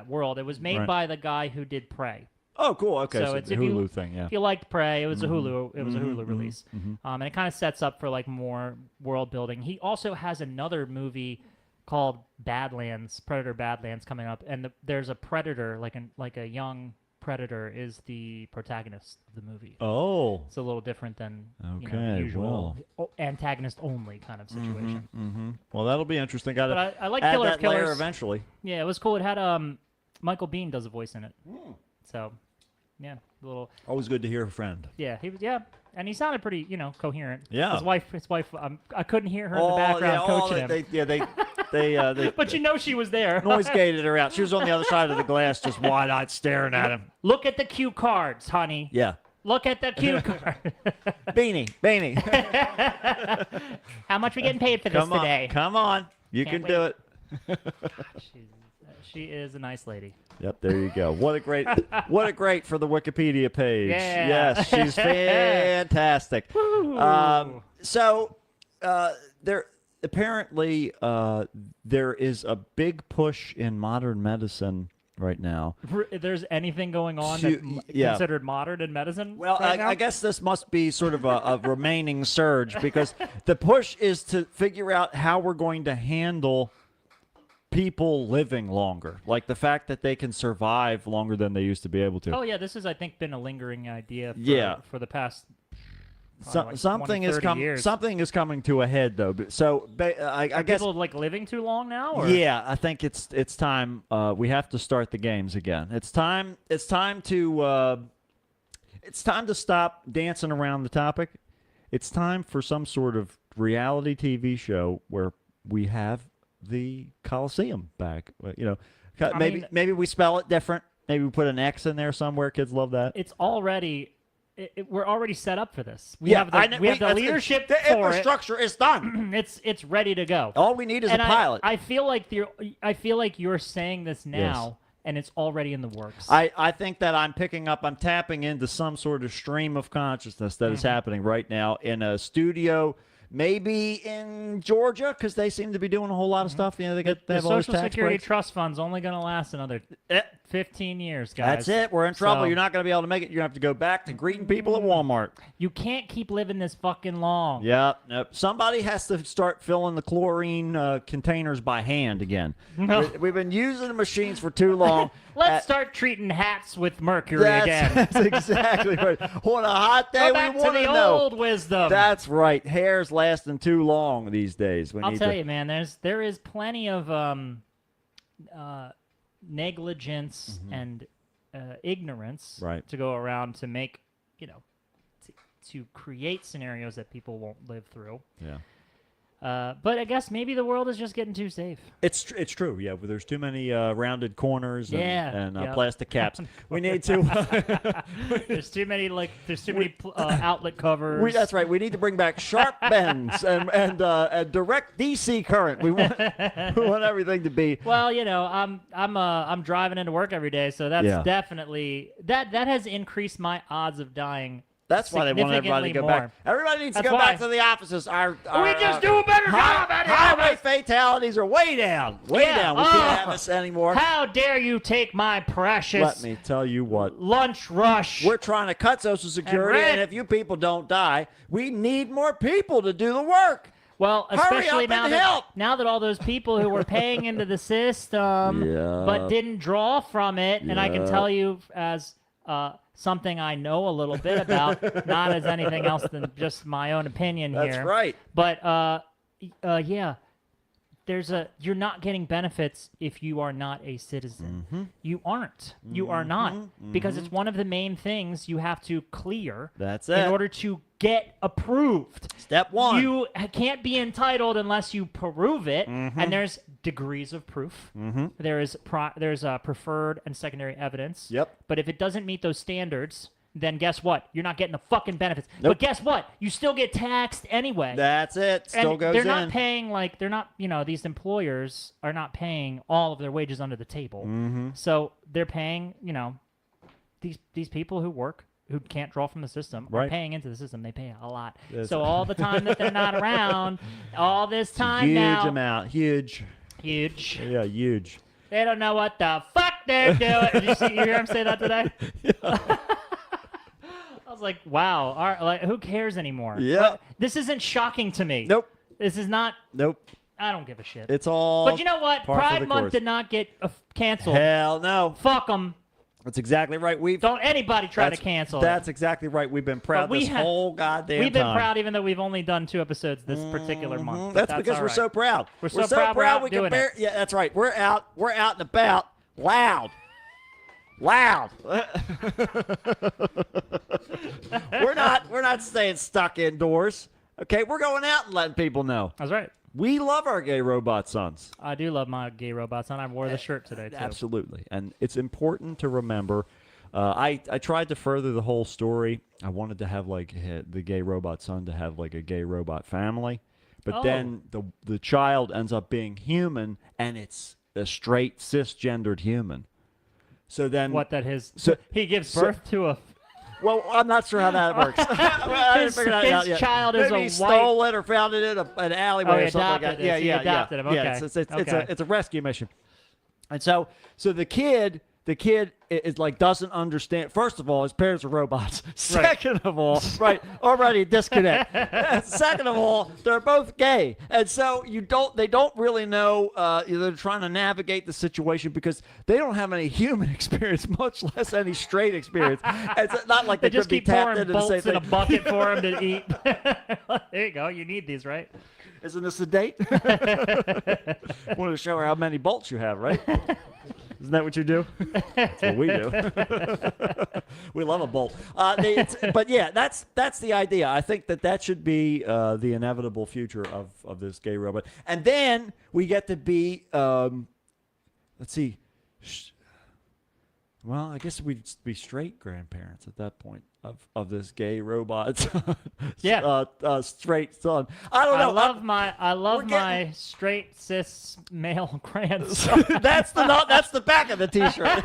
[SPEAKER 1] world. It was made
[SPEAKER 2] Right.
[SPEAKER 1] by the guy who did Prey.
[SPEAKER 2] Oh, cool. Okay,
[SPEAKER 1] So
[SPEAKER 2] so
[SPEAKER 1] it's
[SPEAKER 2] the
[SPEAKER 1] if you-
[SPEAKER 2] Hulu thing, yeah.
[SPEAKER 1] If you liked Prey, it was a Hulu. It was a Hulu release, and it kind of sets up for more world building. He also has another movie called Badlands, Predator Badlands, coming up, and there's a predator, like a young predator, is the protagonist of the movie.
[SPEAKER 2] Oh.
[SPEAKER 1] It's a little different than the
[SPEAKER 2] Okay,
[SPEAKER 1] usual antagonist only kind of situation.
[SPEAKER 2] Well, that'll be interesting. Got
[SPEAKER 1] But I like
[SPEAKER 2] add
[SPEAKER 1] Killer of
[SPEAKER 2] that layer
[SPEAKER 1] Killers.
[SPEAKER 2] eventually.
[SPEAKER 1] Yeah, it was cool. It had Michael Biehn does a voice in it, so yeah, a little.
[SPEAKER 2] Always good to hear a friend.
[SPEAKER 1] Yeah, he was. Yeah, and he sounded pretty, coherent.
[SPEAKER 2] Yeah.
[SPEAKER 1] His wife. I couldn't hear her in the background coaching him.
[SPEAKER 2] They
[SPEAKER 1] But she was there.
[SPEAKER 2] noise gated her out. She was on the other side of the glass, just wide-eyed, staring at him.
[SPEAKER 1] Look at the cue cards, honey.
[SPEAKER 2] Yeah.
[SPEAKER 1] Look at the cue card.
[SPEAKER 2] Beanie.
[SPEAKER 1] How much we getting paid for this
[SPEAKER 2] Come on,
[SPEAKER 1] today?
[SPEAKER 2] come on. You
[SPEAKER 1] Can't
[SPEAKER 2] can do
[SPEAKER 1] wait.
[SPEAKER 2] it.
[SPEAKER 1] She is a nice lady.
[SPEAKER 2] Yep, there you go. What a great for the Wikipedia page.
[SPEAKER 1] Yeah.
[SPEAKER 2] Yes, she's fantastic. So there apparently there is a big push in modern medicine right now.
[SPEAKER 1] If there's anything going on that's
[SPEAKER 2] Yeah.
[SPEAKER 1] considered modern in medicine.
[SPEAKER 2] Well,
[SPEAKER 1] right now?
[SPEAKER 2] I guess this must be sort of a remaining surge because the push is to figure out how we're going to handle people living longer, like the fact that they can survive longer than they used to be able to.
[SPEAKER 1] Oh yeah, this has I think been a lingering idea. For the past.
[SPEAKER 2] Something is
[SPEAKER 1] 30 years.
[SPEAKER 2] Something is coming to a head, though. So I guess.
[SPEAKER 1] People living too long now. Or?
[SPEAKER 2] Yeah, I think it's time. We have to start the games again. It's time. It's time to stop dancing around the topic. It's time for some sort of reality TV show where we have the Coliseum back. Maybe we spell it different. Maybe we put an X in there somewhere. Kids love that.
[SPEAKER 1] It's already. We're already set up for this. We have the leadership
[SPEAKER 2] The
[SPEAKER 1] for
[SPEAKER 2] infrastructure is done.
[SPEAKER 1] It's ready to go.
[SPEAKER 2] All we need is
[SPEAKER 1] And
[SPEAKER 2] a pilot.
[SPEAKER 1] I feel like you're saying this now, and it's already in the works.
[SPEAKER 2] I think that I'm tapping into some sort of stream of consciousness that is happening right now in a studio, maybe in Georgia, because they seem to be doing a whole lot of stuff. They
[SPEAKER 1] the
[SPEAKER 2] have all those
[SPEAKER 1] Social
[SPEAKER 2] tax
[SPEAKER 1] Security
[SPEAKER 2] breaks.
[SPEAKER 1] Trust Fund's only going to last another 15 years, guys.
[SPEAKER 2] That's it. We're in trouble.
[SPEAKER 1] So-
[SPEAKER 2] You're not going to be able to make it. You're going to have to go back to greeting people at Walmart.
[SPEAKER 1] You can't keep living this fucking long.
[SPEAKER 2] Yep. Somebody has to start filling the chlorine containers by hand again.
[SPEAKER 1] No.
[SPEAKER 2] We've been using the machines for too long.
[SPEAKER 1] Let's start treating hats with mercury again.
[SPEAKER 2] That's exactly right. On a hot day,
[SPEAKER 1] Go back
[SPEAKER 2] we
[SPEAKER 1] to
[SPEAKER 2] want
[SPEAKER 1] the
[SPEAKER 2] to know.
[SPEAKER 1] old wisdom.
[SPEAKER 2] That's right. Hair's lasting too long these days.
[SPEAKER 1] I'll tell you, man. There is plenty of negligence and ignorance
[SPEAKER 2] Right.
[SPEAKER 1] to go around to make to create scenarios that people won't live through.
[SPEAKER 2] Yeah.
[SPEAKER 1] But I guess maybe the world is just getting too safe.
[SPEAKER 2] It's true. Yeah, but there's too many rounded corners and,
[SPEAKER 1] Yeah,
[SPEAKER 2] and
[SPEAKER 1] yep.
[SPEAKER 2] plastic caps. We need to.
[SPEAKER 1] There's too many outlet covers.
[SPEAKER 2] That's right. We need to bring back sharp bends and direct DC current. We want everything to be.
[SPEAKER 1] Well, I'm driving into work every day, so that's definitely that has increased my odds of dying.
[SPEAKER 2] That's why they want everybody to go back. Everybody needs to go back to the offices.
[SPEAKER 1] We just do a better job at it.
[SPEAKER 2] Highway fatalities are way down. Way down. We can't have this anymore.
[SPEAKER 1] How dare you take my precious
[SPEAKER 2] Let me tell you what.
[SPEAKER 1] lunch rush.
[SPEAKER 2] We're trying to cut Social Security, and if you people don't die, we need more people to do the work.
[SPEAKER 1] Well, especially now
[SPEAKER 2] help.
[SPEAKER 1] that all those people who were paying into the system but didn't draw from it, and I can tell you as something I know a little bit about, not as anything else than just my own opinion here.
[SPEAKER 2] That's right.
[SPEAKER 1] But you're not getting benefits if you are not a citizen.
[SPEAKER 2] Mm-hmm.
[SPEAKER 1] You aren't. You are not, because it's one of the main things you have to clear.
[SPEAKER 2] That's it.
[SPEAKER 1] In order to get approved.
[SPEAKER 2] Step one.
[SPEAKER 1] You can't be entitled unless you prove it, and there's degrees of proof. There's preferred and secondary evidence.
[SPEAKER 2] Yep.
[SPEAKER 1] But if it doesn't meet those standards, then guess what? You're not getting the fucking benefits.
[SPEAKER 2] Nope.
[SPEAKER 1] But guess what? You still get taxed anyway.
[SPEAKER 2] That's it. Still
[SPEAKER 1] and
[SPEAKER 2] goes
[SPEAKER 1] they're
[SPEAKER 2] in.
[SPEAKER 1] not paying these employers are not paying all of their wages under the table. So they're paying, these people who work, who can't draw from the system, are paying into the system. They pay a lot. So all the time that they're not around, all this time
[SPEAKER 2] huge
[SPEAKER 1] now.
[SPEAKER 2] Amount. Huge.
[SPEAKER 1] Huge.
[SPEAKER 2] Yeah, huge.
[SPEAKER 1] They don't know what the fuck they're doing. Did you hear him say that today? I was like, wow. Who cares anymore?
[SPEAKER 2] Yeah.
[SPEAKER 1] This isn't shocking to me.
[SPEAKER 2] Nope.
[SPEAKER 1] This is not.
[SPEAKER 2] Nope.
[SPEAKER 1] I don't give a shit.
[SPEAKER 2] It's all.
[SPEAKER 1] But you know what?
[SPEAKER 2] par for
[SPEAKER 1] Pride
[SPEAKER 2] the
[SPEAKER 1] Month
[SPEAKER 2] course.
[SPEAKER 1] did not get canceled.
[SPEAKER 2] Hell no.
[SPEAKER 1] Fuck them.
[SPEAKER 2] That's exactly right.
[SPEAKER 1] Don't anybody try to cancel
[SPEAKER 2] That's exactly right. We've been proud this whole goddamn time.
[SPEAKER 1] We've been proud even though we've only done 2 episodes this particular month.
[SPEAKER 2] That's because we're so proud.
[SPEAKER 1] We're so proud we're out
[SPEAKER 2] we
[SPEAKER 1] doing
[SPEAKER 2] can bear,
[SPEAKER 1] it.
[SPEAKER 2] Yeah, that's right. We're out and about. Loud. We're not staying stuck indoors. Okay, we're going out and letting people know.
[SPEAKER 1] That's right.
[SPEAKER 2] We love our gay robot sons.
[SPEAKER 1] I do love my gay robot son. I wore the shirt today, too.
[SPEAKER 2] Absolutely. And it's important to remember. I tried to further the whole story. I wanted to have the gay robot son to have like a gay robot family. But then the child ends up being human, and it's a straight cisgendered human. So then
[SPEAKER 1] he gives birth to a.
[SPEAKER 2] Well, I'm not sure how that works.
[SPEAKER 1] his child is
[SPEAKER 2] Maybe he
[SPEAKER 1] a
[SPEAKER 2] stole it or found it in an alleyway or something like that.
[SPEAKER 1] He adopted him. Okay.
[SPEAKER 2] Yeah, it's a rescue mission. And so the kid is like doesn't understand. First of all, his parents are robots. Second of all, already disconnect. Second of all, they're both gay, and so they don't really know. They're trying to navigate the situation because they don't have any human experience, much less any straight experience. It's not like
[SPEAKER 1] they
[SPEAKER 2] could
[SPEAKER 1] just
[SPEAKER 2] be
[SPEAKER 1] keep
[SPEAKER 2] tapped
[SPEAKER 1] pouring
[SPEAKER 2] into the same
[SPEAKER 1] bolts in a
[SPEAKER 2] thing.
[SPEAKER 1] bucket for him to eat. There you go. You need these, right?
[SPEAKER 2] Isn't this a date? Want to show her how many bolts you have, right? Isn't that what you do? That's what we do. We love a bolt. But yeah, that's the idea. I think that should be the inevitable future of this gay robot. And then we get to be, let's see. Well, I guess we'd be straight grandparents at that point of this gay robot. Straight son. I don't know.
[SPEAKER 1] I love my straight cis male grandson.
[SPEAKER 2] That's the back of the T-shirt.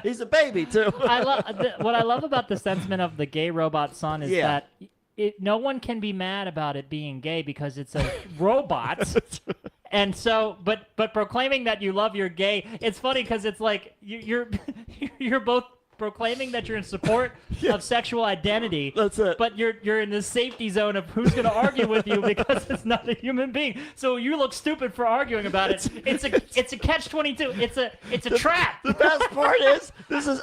[SPEAKER 2] He's a baby too.
[SPEAKER 1] What I love about the sentiment of the gay robot son is that no one can be mad about it being gay because it's a robot. And so, but proclaiming that you love your gay, it's funny because it's like you're both proclaiming that you're in support of sexual identity. That's it. But you're in the safety zone of who's going to argue with you because it's not a human being. So you look stupid for arguing about it. It's a catch-22. It's a trap.
[SPEAKER 2] The best part is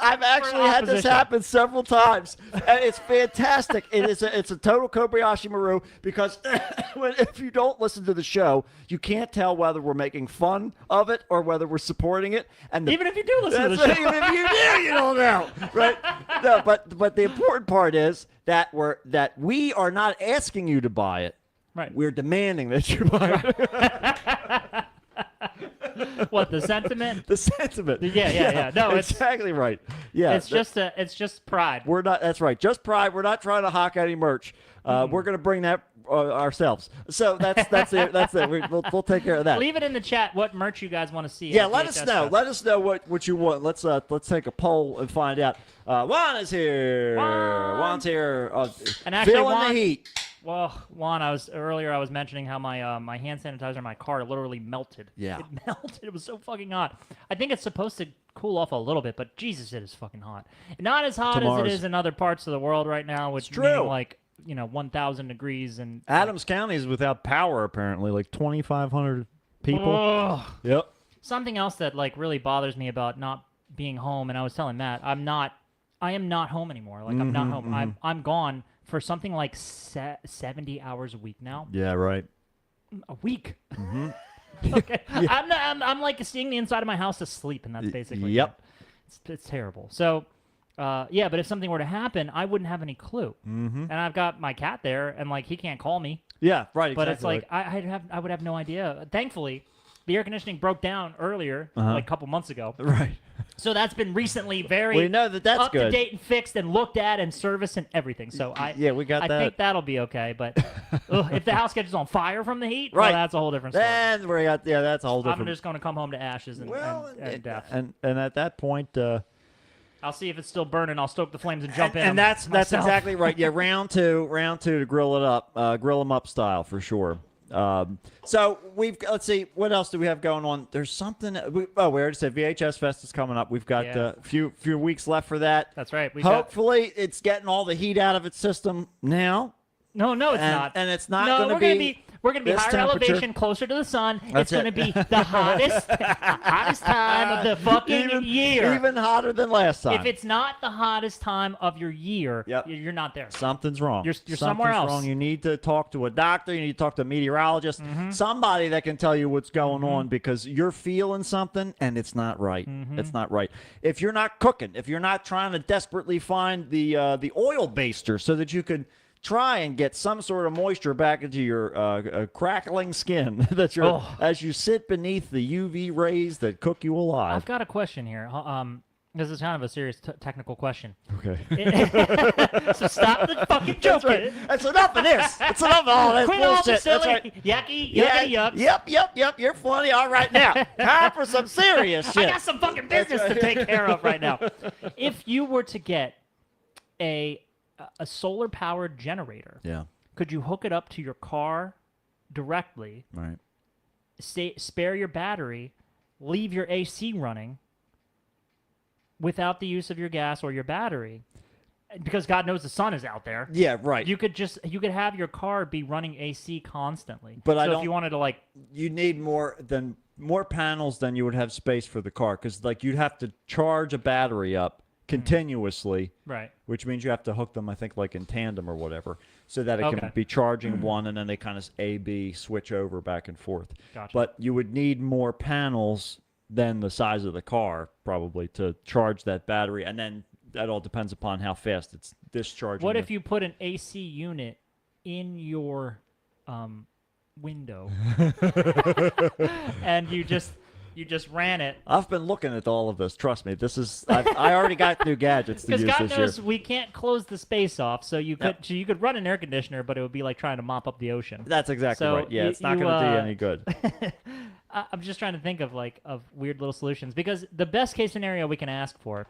[SPEAKER 2] I've actually had this happen several times, and it's fantastic. It's a total Kobayashi Maru because if you don't listen to the show, you can't tell whether we're making fun of it or whether we're supporting it. And
[SPEAKER 1] even if you do listen to the show,
[SPEAKER 2] even if you do, you don't know. Right? No, but the important part is that we are not asking you to buy it.
[SPEAKER 1] Right.
[SPEAKER 2] We're demanding that you buy it.
[SPEAKER 1] What, the sentiment?
[SPEAKER 2] The sentiment.
[SPEAKER 1] Yeah. No, it's
[SPEAKER 2] exactly right. Yeah,
[SPEAKER 1] it's just pride.
[SPEAKER 2] we're not. That's right. Just pride. We're not trying to hawk any merch. We're going to bring that ourselves. So that's it. That's it. We'll take care of that.
[SPEAKER 1] Leave it in the chat what merch you guys want to see.
[SPEAKER 2] Yeah,
[SPEAKER 1] at
[SPEAKER 2] let us
[SPEAKER 1] VHS
[SPEAKER 2] know.
[SPEAKER 1] Fest.
[SPEAKER 2] Let us know what you want. Let's take a poll and find out. Juan is here. Juan's here.
[SPEAKER 1] And actually,
[SPEAKER 2] feeling
[SPEAKER 1] Juan-
[SPEAKER 2] the heat.
[SPEAKER 1] Well, Juan, I was mentioning how my hand sanitizer in my car literally melted.
[SPEAKER 2] Yeah.
[SPEAKER 1] It melted. It was so fucking hot. I think it's supposed to cool off a little bit, but Jesus, it is fucking hot. Not as hot as
[SPEAKER 2] Tomorrow's-
[SPEAKER 1] it is in other parts of the world right now, which
[SPEAKER 2] It's true.
[SPEAKER 1] meaning like 1,000 degrees and
[SPEAKER 2] Adams County is without power apparently, like 2,500 people.
[SPEAKER 1] Ugh.
[SPEAKER 2] Yep.
[SPEAKER 1] Something else that like really bothers me about not being home, and I was telling Matt, I am not home anymore. Like I'm not home. I'm gone for something like 70 hours a week now.
[SPEAKER 2] Yeah. Right.
[SPEAKER 1] A week. Okay. I'm like seeing the inside of my house asleep, and that's basically
[SPEAKER 2] Yep.
[SPEAKER 1] it's terrible. So, yeah, but if something were to happen, I wouldn't have any clue.
[SPEAKER 2] Mm-hmm.
[SPEAKER 1] And I've got my cat there, and like he can't call me.
[SPEAKER 2] Yeah. Right.
[SPEAKER 1] But it's
[SPEAKER 2] exactly
[SPEAKER 1] like I would have no idea. Thankfully, the air conditioning broke down earlier, like a couple months ago.
[SPEAKER 2] right.
[SPEAKER 1] So that's been recently very
[SPEAKER 2] We know that's
[SPEAKER 1] up
[SPEAKER 2] good.
[SPEAKER 1] to date and fixed and looked at and serviced and everything. So
[SPEAKER 2] we got
[SPEAKER 1] I
[SPEAKER 2] that.
[SPEAKER 1] think that'll be okay. But if the house catches on fire from the heat,
[SPEAKER 2] Right.
[SPEAKER 1] well, that's a whole different story.
[SPEAKER 2] Then we got that's a whole different.
[SPEAKER 1] I'm just going to come home to ashes and,
[SPEAKER 2] well,
[SPEAKER 1] and death.
[SPEAKER 2] and at that point.
[SPEAKER 1] I'll see if it's still burning. I'll stoke the flames and jump in.
[SPEAKER 2] And
[SPEAKER 1] 'em
[SPEAKER 2] that's
[SPEAKER 1] myself.
[SPEAKER 2] exactly right. Yeah, round two to grill it up, grill them up style for sure. So let's see, what else do we have going on? There's something. We already said VHS Fest is coming up. We've got
[SPEAKER 1] Yeah.
[SPEAKER 2] a few weeks left for that.
[SPEAKER 1] That's right.
[SPEAKER 2] Hopefully, it's getting all the heat out of its system now.
[SPEAKER 1] No, it's
[SPEAKER 2] and,
[SPEAKER 1] not.
[SPEAKER 2] And it's not
[SPEAKER 1] no,
[SPEAKER 2] going to
[SPEAKER 1] we're going to be
[SPEAKER 2] this
[SPEAKER 1] higher
[SPEAKER 2] temperature.
[SPEAKER 1] elevation, closer to the sun.
[SPEAKER 2] That's
[SPEAKER 1] it's going to be the hottest time of the fucking year.
[SPEAKER 2] Even hotter than last time.
[SPEAKER 1] If it's not the hottest time of your year,
[SPEAKER 2] Yep.
[SPEAKER 1] you're not there.
[SPEAKER 2] Something's wrong.
[SPEAKER 1] You're
[SPEAKER 2] Something's
[SPEAKER 1] somewhere else.
[SPEAKER 2] Wrong. You need to talk to a doctor. You need to talk to a meteorologist.
[SPEAKER 1] Mm-hmm.
[SPEAKER 2] Somebody that can tell you what's going on because you're feeling something and it's not right.
[SPEAKER 1] Mm-hmm.
[SPEAKER 2] It's not right. If you're not cooking, if you're not trying to desperately find the oil baster so that you could try and get some sort of moisture back into your crackling skin as you sit beneath the UV rays that cook you alive.
[SPEAKER 1] I've got a question here. This is kind of a serious technical question.
[SPEAKER 2] Okay.
[SPEAKER 1] So stop the fucking joking.
[SPEAKER 2] That's right. That's enough of this. It's enough of all that
[SPEAKER 1] Quit all the
[SPEAKER 2] bullshit. That's
[SPEAKER 1] silly,
[SPEAKER 2] right.
[SPEAKER 1] yucky,
[SPEAKER 2] Yeah,
[SPEAKER 1] yucky, yuck.
[SPEAKER 2] Yep. You're funny. All right, now time for some serious
[SPEAKER 1] I
[SPEAKER 2] shit.
[SPEAKER 1] got some fucking business to take care of right now. If you were to get a solar-powered generator,
[SPEAKER 2] Yeah.
[SPEAKER 1] could you hook it up to your car directly,
[SPEAKER 2] Right.
[SPEAKER 1] spare your battery, leave your AC running without the use of your gas or your battery? Because God knows the sun is out there.
[SPEAKER 2] Yeah. Right.
[SPEAKER 1] You could have your car be running AC constantly.
[SPEAKER 2] But I
[SPEAKER 1] so
[SPEAKER 2] don't-
[SPEAKER 1] if you wanted to
[SPEAKER 2] You need more panels than you would have space for the car because you'd have to charge a battery up continuously.
[SPEAKER 1] right.
[SPEAKER 2] Which means you have to hook them, I think, in tandem or whatever, so that it
[SPEAKER 1] Okay.
[SPEAKER 2] can be charging one and then they kind of A/B switch over back and forth.
[SPEAKER 1] Gotcha.
[SPEAKER 2] But you would need more panels than the size of the car probably to charge that battery, and then that all depends upon how fast it's discharging.
[SPEAKER 1] What if you put an AC unit in your window and you just ran it?
[SPEAKER 2] I've been looking at all of this. Trust me, I already got new gadgets to
[SPEAKER 1] Because
[SPEAKER 2] use
[SPEAKER 1] God
[SPEAKER 2] this
[SPEAKER 1] knows
[SPEAKER 2] year.
[SPEAKER 1] we can't close the space off, so you could run an air conditioner, but it would be like trying to mop up the ocean.
[SPEAKER 2] That's exactly
[SPEAKER 1] So
[SPEAKER 2] right. Yeah,
[SPEAKER 1] you-
[SPEAKER 2] it's not
[SPEAKER 1] you,
[SPEAKER 2] going to do you any good.
[SPEAKER 1] I'm just trying to think of of weird little solutions, because the best case scenario we can ask for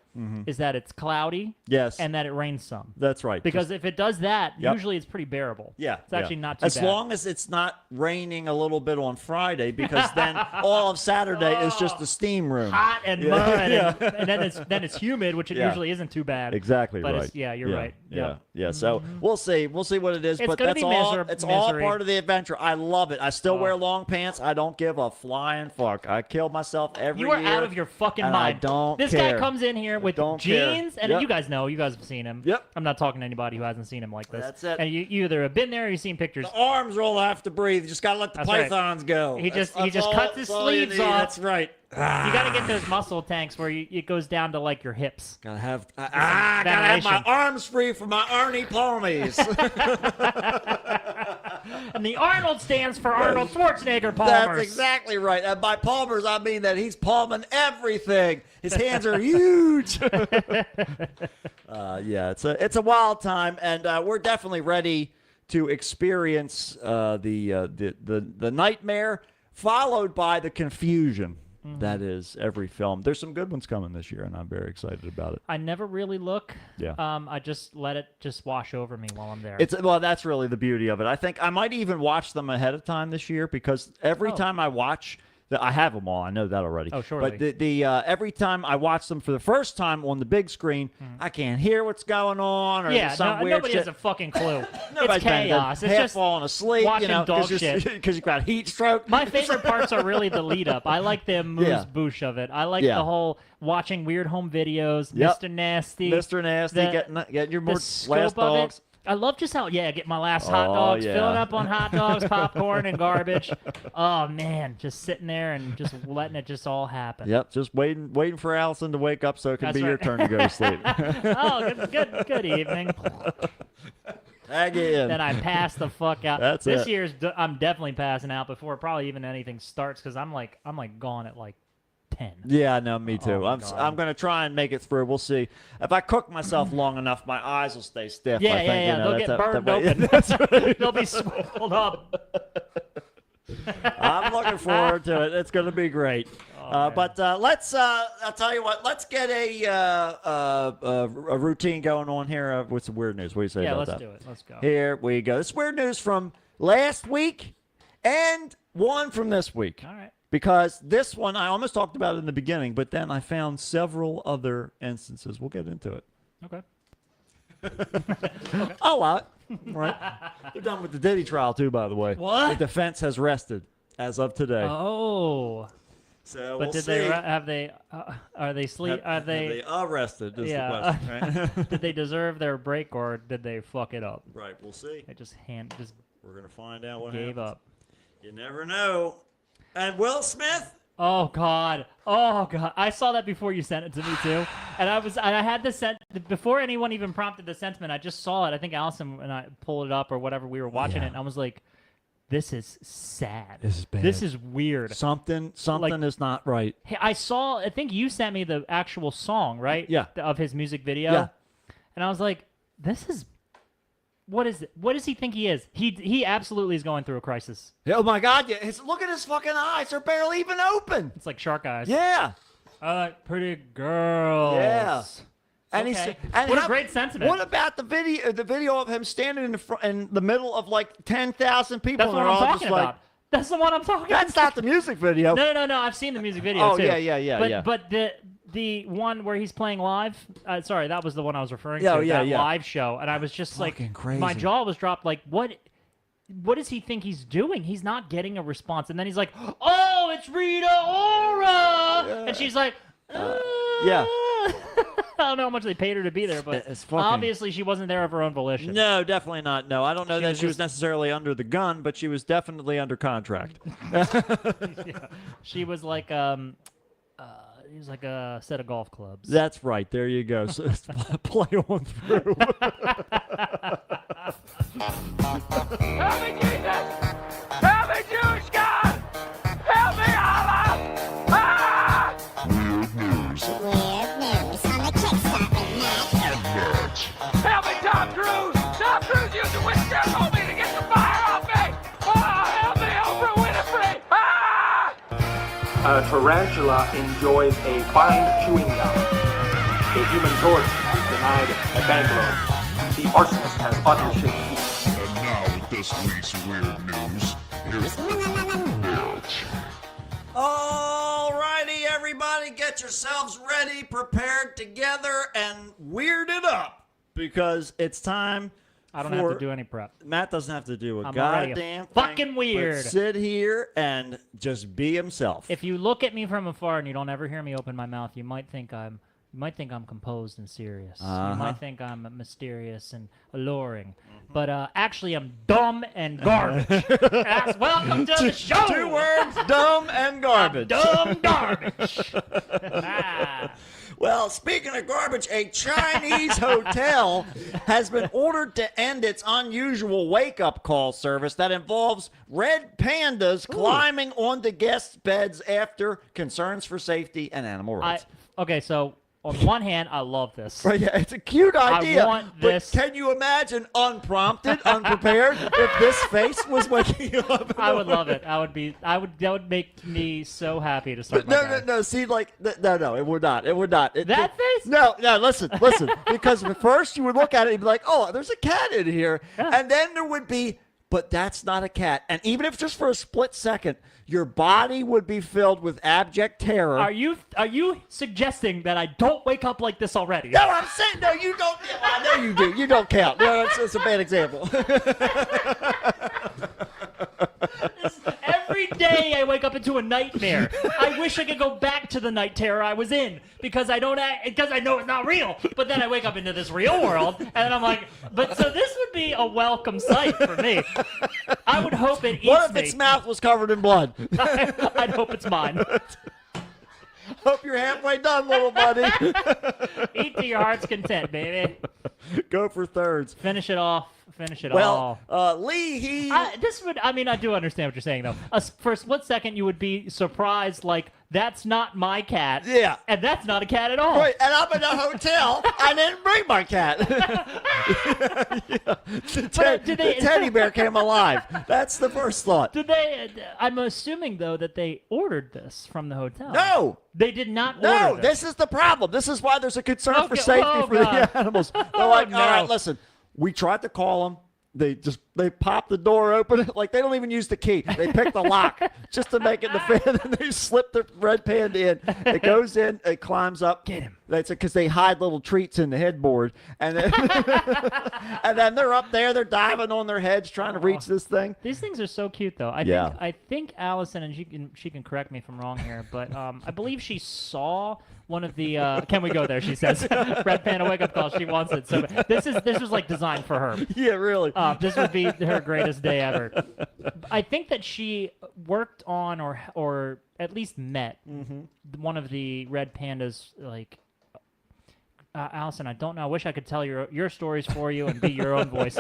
[SPEAKER 1] is that it's cloudy
[SPEAKER 2] Yes,
[SPEAKER 1] and that it rains some.
[SPEAKER 2] that's right.
[SPEAKER 1] Because if it does that,
[SPEAKER 2] Yep.
[SPEAKER 1] usually it's pretty bearable.
[SPEAKER 2] Yeah,
[SPEAKER 1] It's actually not too
[SPEAKER 2] as
[SPEAKER 1] bad.
[SPEAKER 2] long as it's not raining a little bit on Friday, because then all of Saturday is just a steam room.
[SPEAKER 1] Hot and mud, and then it's humid, which it
[SPEAKER 2] Yeah.
[SPEAKER 1] usually isn't too bad.
[SPEAKER 2] Exactly
[SPEAKER 1] But
[SPEAKER 2] right.
[SPEAKER 1] it's, you're right.
[SPEAKER 2] Yeah,
[SPEAKER 1] Yep.
[SPEAKER 2] So we'll see what it is,
[SPEAKER 1] It's
[SPEAKER 2] but
[SPEAKER 1] gonna
[SPEAKER 2] that's
[SPEAKER 1] be
[SPEAKER 2] all.
[SPEAKER 1] misery.
[SPEAKER 2] It's all part of the adventure. I love it. I still
[SPEAKER 1] Oh.
[SPEAKER 2] wear long pants. I don't give a flying fuck. I kill myself every
[SPEAKER 1] You are
[SPEAKER 2] year.
[SPEAKER 1] out of your fucking
[SPEAKER 2] and
[SPEAKER 1] mind.
[SPEAKER 2] I don't
[SPEAKER 1] This
[SPEAKER 2] care.
[SPEAKER 1] guy comes in here with
[SPEAKER 2] don't care.
[SPEAKER 1] jeans, and
[SPEAKER 2] Yep.
[SPEAKER 1] you guys know, you guys have seen him.
[SPEAKER 2] Yep.
[SPEAKER 1] I'm not talking to anybody who hasn't seen him like this.
[SPEAKER 2] That's it.
[SPEAKER 1] And you either have been there or you've seen pictures.
[SPEAKER 2] The arms roll have to breathe. You just gotta let the
[SPEAKER 1] That's right.
[SPEAKER 2] pythons go.
[SPEAKER 1] He just
[SPEAKER 2] That's
[SPEAKER 1] cuts his
[SPEAKER 2] that's all you
[SPEAKER 1] sleeves
[SPEAKER 2] need.
[SPEAKER 1] off.
[SPEAKER 2] That's right.
[SPEAKER 1] You got to get those muscle tanks where it goes down to like your hips.
[SPEAKER 2] Gotta have. I gotta have my
[SPEAKER 1] ventilation.
[SPEAKER 2] arms free for my Arnie ponies.
[SPEAKER 1] And the Arnold stands for Arnold Schwarzenegger Palmers.
[SPEAKER 2] That's exactly right. And by Palmers, I mean that he's palming everything. His hands are huge. Yeah, it's a wild time, and we're definitely ready to experience the nightmare followed by the confusion. That is every film. There's some good ones coming this year, and I'm very excited about it.
[SPEAKER 1] I never really look.
[SPEAKER 2] Yeah.
[SPEAKER 1] I just let it just wash over me while I'm there.
[SPEAKER 2] Well, that's really the beauty of it. I think I might even watch them ahead of time this year because every time I watch, I have them all. I know that already.
[SPEAKER 1] Oh, surely.
[SPEAKER 2] But every time I watch them for the first time on the big screen, I can't hear what's going on or
[SPEAKER 1] yeah,
[SPEAKER 2] some weird
[SPEAKER 1] nobody
[SPEAKER 2] shit.
[SPEAKER 1] has a fucking clue.
[SPEAKER 2] Nobody's
[SPEAKER 1] It's chaos. It's
[SPEAKER 2] half
[SPEAKER 1] just
[SPEAKER 2] falling asleep,
[SPEAKER 1] watching dog shit.
[SPEAKER 2] because you've got heat stroke.
[SPEAKER 1] My favorite parts are really the lead up. I like the
[SPEAKER 2] Yeah.
[SPEAKER 1] boosh of it. I like
[SPEAKER 2] Yeah.
[SPEAKER 1] the whole watching weird home videos,
[SPEAKER 2] Yep.
[SPEAKER 1] Mr. Nasty.
[SPEAKER 2] Mr. Nasty, getting your
[SPEAKER 1] the
[SPEAKER 2] more
[SPEAKER 1] scope
[SPEAKER 2] last
[SPEAKER 1] of
[SPEAKER 2] dogs.
[SPEAKER 1] it. I love just how get my last hot
[SPEAKER 2] Oh,
[SPEAKER 1] dogs,
[SPEAKER 2] yeah.
[SPEAKER 1] filling up on hot dogs, popcorn, and garbage. Oh man, just sitting there and just letting it just all happen.
[SPEAKER 2] Yep, just waiting for Allison to wake up so it can
[SPEAKER 1] That's
[SPEAKER 2] be your
[SPEAKER 1] right.
[SPEAKER 2] turn to go to sleep.
[SPEAKER 1] Oh, good evening.
[SPEAKER 2] Tag in.
[SPEAKER 1] Then I pass the fuck out.
[SPEAKER 2] That's
[SPEAKER 1] this
[SPEAKER 2] it.
[SPEAKER 1] year's I'm definitely passing out before probably even anything starts because I'm like gone at like 10.
[SPEAKER 2] Yeah, no, me too.
[SPEAKER 1] Oh, my
[SPEAKER 2] I'm
[SPEAKER 1] God.
[SPEAKER 2] going to try and make it through. We'll see. If I cook myself long enough, my eyes will stay stiff.
[SPEAKER 1] Yeah,
[SPEAKER 2] I think,
[SPEAKER 1] yeah.
[SPEAKER 2] you know,
[SPEAKER 1] They'll get burned open.
[SPEAKER 2] That's right.
[SPEAKER 1] They'll be swiveled up.
[SPEAKER 2] I'm looking forward to it. It's going to be great. But let's. I'll tell you what. Let's get a routine going on here with some weird news. What do you say
[SPEAKER 1] Yeah,
[SPEAKER 2] about
[SPEAKER 1] let's
[SPEAKER 2] that?
[SPEAKER 1] do it. Let's go.
[SPEAKER 2] Here we go. This weird news from last week and one from this week.
[SPEAKER 1] All right.
[SPEAKER 2] Because this one, I almost talked about it in the beginning, but then I found several other instances. We'll get into it.
[SPEAKER 1] Okay.
[SPEAKER 2] A lot. Right? They're done with the Diddy trial, too, by the way.
[SPEAKER 1] What?
[SPEAKER 2] The defense has rested as of today.
[SPEAKER 1] Oh.
[SPEAKER 2] So
[SPEAKER 1] But
[SPEAKER 2] we'll
[SPEAKER 1] did
[SPEAKER 2] see.
[SPEAKER 1] they have they are they sleep
[SPEAKER 2] Have
[SPEAKER 1] are
[SPEAKER 2] they arrested is
[SPEAKER 1] yeah.
[SPEAKER 2] the question, right?
[SPEAKER 1] Did they deserve their break or did they fuck it up?
[SPEAKER 2] Right, we'll see.
[SPEAKER 1] They just
[SPEAKER 2] We're going to find out what
[SPEAKER 1] gave
[SPEAKER 2] happens.
[SPEAKER 1] up.
[SPEAKER 2] You never know. And Will Smith?
[SPEAKER 1] Oh God! Oh God! I saw that before you sent it to me too, and I had the before anyone even prompted the sentiment. I just saw it. I think Allison and I pulled it up or whatever. We were watching
[SPEAKER 2] Yeah.
[SPEAKER 1] it, and I was like, "This is sad.
[SPEAKER 2] This is bad.
[SPEAKER 1] This is weird."
[SPEAKER 2] Something is not right.
[SPEAKER 1] Hey, I think you sent me the actual song, right?
[SPEAKER 2] Yeah.
[SPEAKER 1] Of his music video.
[SPEAKER 2] Yeah.
[SPEAKER 1] And I was like, "This is what is it? What does he think he is? He absolutely is going through a crisis.
[SPEAKER 2] Oh, my God. Yeah. Look at his fucking eyes. They're barely even open.
[SPEAKER 1] It's like shark eyes.
[SPEAKER 2] Yeah.
[SPEAKER 1] I like pretty girls.
[SPEAKER 2] Yeah. And
[SPEAKER 1] Okay.
[SPEAKER 2] and
[SPEAKER 1] What a great sentiment.
[SPEAKER 2] What about the video of him standing in the middle of like 10,000 people?
[SPEAKER 1] That's
[SPEAKER 2] and
[SPEAKER 1] what
[SPEAKER 2] they're
[SPEAKER 1] I'm
[SPEAKER 2] all
[SPEAKER 1] talking
[SPEAKER 2] just like,
[SPEAKER 1] about. That's the one I'm talking about.
[SPEAKER 2] That's not the music video.
[SPEAKER 1] No. I've seen the music video
[SPEAKER 2] Oh,
[SPEAKER 1] too.
[SPEAKER 2] yeah.
[SPEAKER 1] But the one where he's playing live, sorry, that was the one I was referring
[SPEAKER 2] Yeah,
[SPEAKER 1] to.
[SPEAKER 2] yeah,
[SPEAKER 1] that
[SPEAKER 2] yeah.
[SPEAKER 1] live show, and I was just
[SPEAKER 2] Fucking
[SPEAKER 1] like,
[SPEAKER 2] crazy.
[SPEAKER 1] my jaw was dropped. Like, what does he think he's doing? He's not getting a response, and then he's like, "Oh, it's Rita Ora," and she's like,
[SPEAKER 2] yeah.
[SPEAKER 1] I don't know how much they paid her to be there, but
[SPEAKER 2] It's fucking-
[SPEAKER 1] obviously she wasn't there of her own volition.
[SPEAKER 2] No, definitely not. No, I don't know
[SPEAKER 1] She
[SPEAKER 2] that
[SPEAKER 1] was
[SPEAKER 2] she was
[SPEAKER 1] just-
[SPEAKER 2] necessarily under the gun, but she was definitely under contract.
[SPEAKER 1] She was like, he was like a set of golf clubs.
[SPEAKER 2] That's right. There you go. So play on through.
[SPEAKER 3] Help me, Jesus! Help me, Jewish God! Help me, Allah! Ah!
[SPEAKER 7] Weird news on the Kickstarter net.
[SPEAKER 3] Help me, Tom Cruise! Tom Cruise used a witchcraft on me to get the fire off me! Ah, help me, Oprah Winfrey! Ah!
[SPEAKER 8] A tarantula enjoys a fine chewing gum. A human torch is denied a bank loan. The arsonist has button-shaped feet.
[SPEAKER 7] And now with this week's weird news, here's Mitch.
[SPEAKER 2] Alrighty, everybody, get yourselves ready, prepared together, and weird it up because it's time.
[SPEAKER 1] I don't have to do any prep.
[SPEAKER 2] Matt doesn't have to do a
[SPEAKER 1] I'm already
[SPEAKER 2] goddamn
[SPEAKER 1] fucking
[SPEAKER 2] thing, but
[SPEAKER 1] weird.
[SPEAKER 2] sit here and just be himself.
[SPEAKER 1] If you look at me from afar and you don't ever hear me open my mouth, you might think I'm You might think I'm composed and serious. You
[SPEAKER 2] Uh-huh.
[SPEAKER 1] might think I'm mysterious and alluring. But actually, I'm dumb and garbage. Welcome to the show.
[SPEAKER 2] 2 words: dumb and garbage.
[SPEAKER 1] Dumb garbage.
[SPEAKER 2] Well, speaking of garbage, a Chinese hotel has been ordered to end its unusual wake-up call service that involves red pandas climbing onto guests' beds after concerns for safety and animal rights.
[SPEAKER 1] Okay, so on one hand, I love this.
[SPEAKER 2] Right, yeah, it's a cute idea.
[SPEAKER 1] want
[SPEAKER 2] but
[SPEAKER 1] this-
[SPEAKER 2] can you imagine, unprompted, unprepared, if this face was waking you up?
[SPEAKER 1] I would love it. That would make me so happy to start.
[SPEAKER 2] No. See, like, no. It would not. It would not.
[SPEAKER 1] That face?
[SPEAKER 2] No. Listen. Because at first you would look at it and be like, "Oh, there's a cat in here," and then there would be, "But that's not a cat." And even if just for a split second, your body would be filled with abject terror.
[SPEAKER 1] Are you suggesting that I don't wake up like this already?
[SPEAKER 2] No, I'm saying no. You don't. I know you do. You don't count. No, that's a bad example.
[SPEAKER 1] Every day I wake up into a nightmare. I wish I could go back to the night terror I was in because I know it's not real. But then I wake up into this real world and I'm like, so this would be a welcome sight for me. I would hope it eats
[SPEAKER 2] What if
[SPEAKER 1] me.
[SPEAKER 2] its mouth was covered in blood?
[SPEAKER 1] I'd hope it's mine.
[SPEAKER 2] Hope you're halfway done, little buddy.
[SPEAKER 1] Eat to your heart's content, baby.
[SPEAKER 2] Go for thirds.
[SPEAKER 1] Finish it off. Finish it all.
[SPEAKER 2] Lee,
[SPEAKER 1] I do understand what you're saying, though. For a split second, you would be surprised, like, that's not my cat.
[SPEAKER 2] Yeah.
[SPEAKER 1] And that's not a cat at all.
[SPEAKER 2] Right, and I'm in a hotel. I didn't bring my cat. The teddy bear came alive. That's the first thought.
[SPEAKER 1] I'm assuming, though, that they ordered this from the hotel.
[SPEAKER 2] No.
[SPEAKER 1] They did not
[SPEAKER 2] No,
[SPEAKER 1] order this.
[SPEAKER 2] this is the problem. This is why there's a concern for
[SPEAKER 1] Okay,
[SPEAKER 2] safety
[SPEAKER 1] oh,
[SPEAKER 2] for
[SPEAKER 1] God.
[SPEAKER 2] the animals. They're like,
[SPEAKER 1] no.
[SPEAKER 2] all right, listen, we tried to call them. They pop the door open. Like, they don't even use the key. They pick the lock just to make it the fan. And they slip the red panda in. It goes in. It climbs up.
[SPEAKER 1] Get him.
[SPEAKER 2] That's because they hide little treats in the headboard. And then, and then they're up there. They're diving on their heads trying to reach this thing.
[SPEAKER 1] These things are so cute, though. I think Allison, and she can correct me if I'm wrong here, but I believe she saw one of the. Can we go there? She says, "Red Panda wake up call." She wants it. So this was like designed for her.
[SPEAKER 2] Yeah, really.
[SPEAKER 1] This would be her greatest day ever. I think that she worked on or at least met one of the Red Pandas, like. Allison, I don't know. I wish I could tell your stories for you and be your own voice.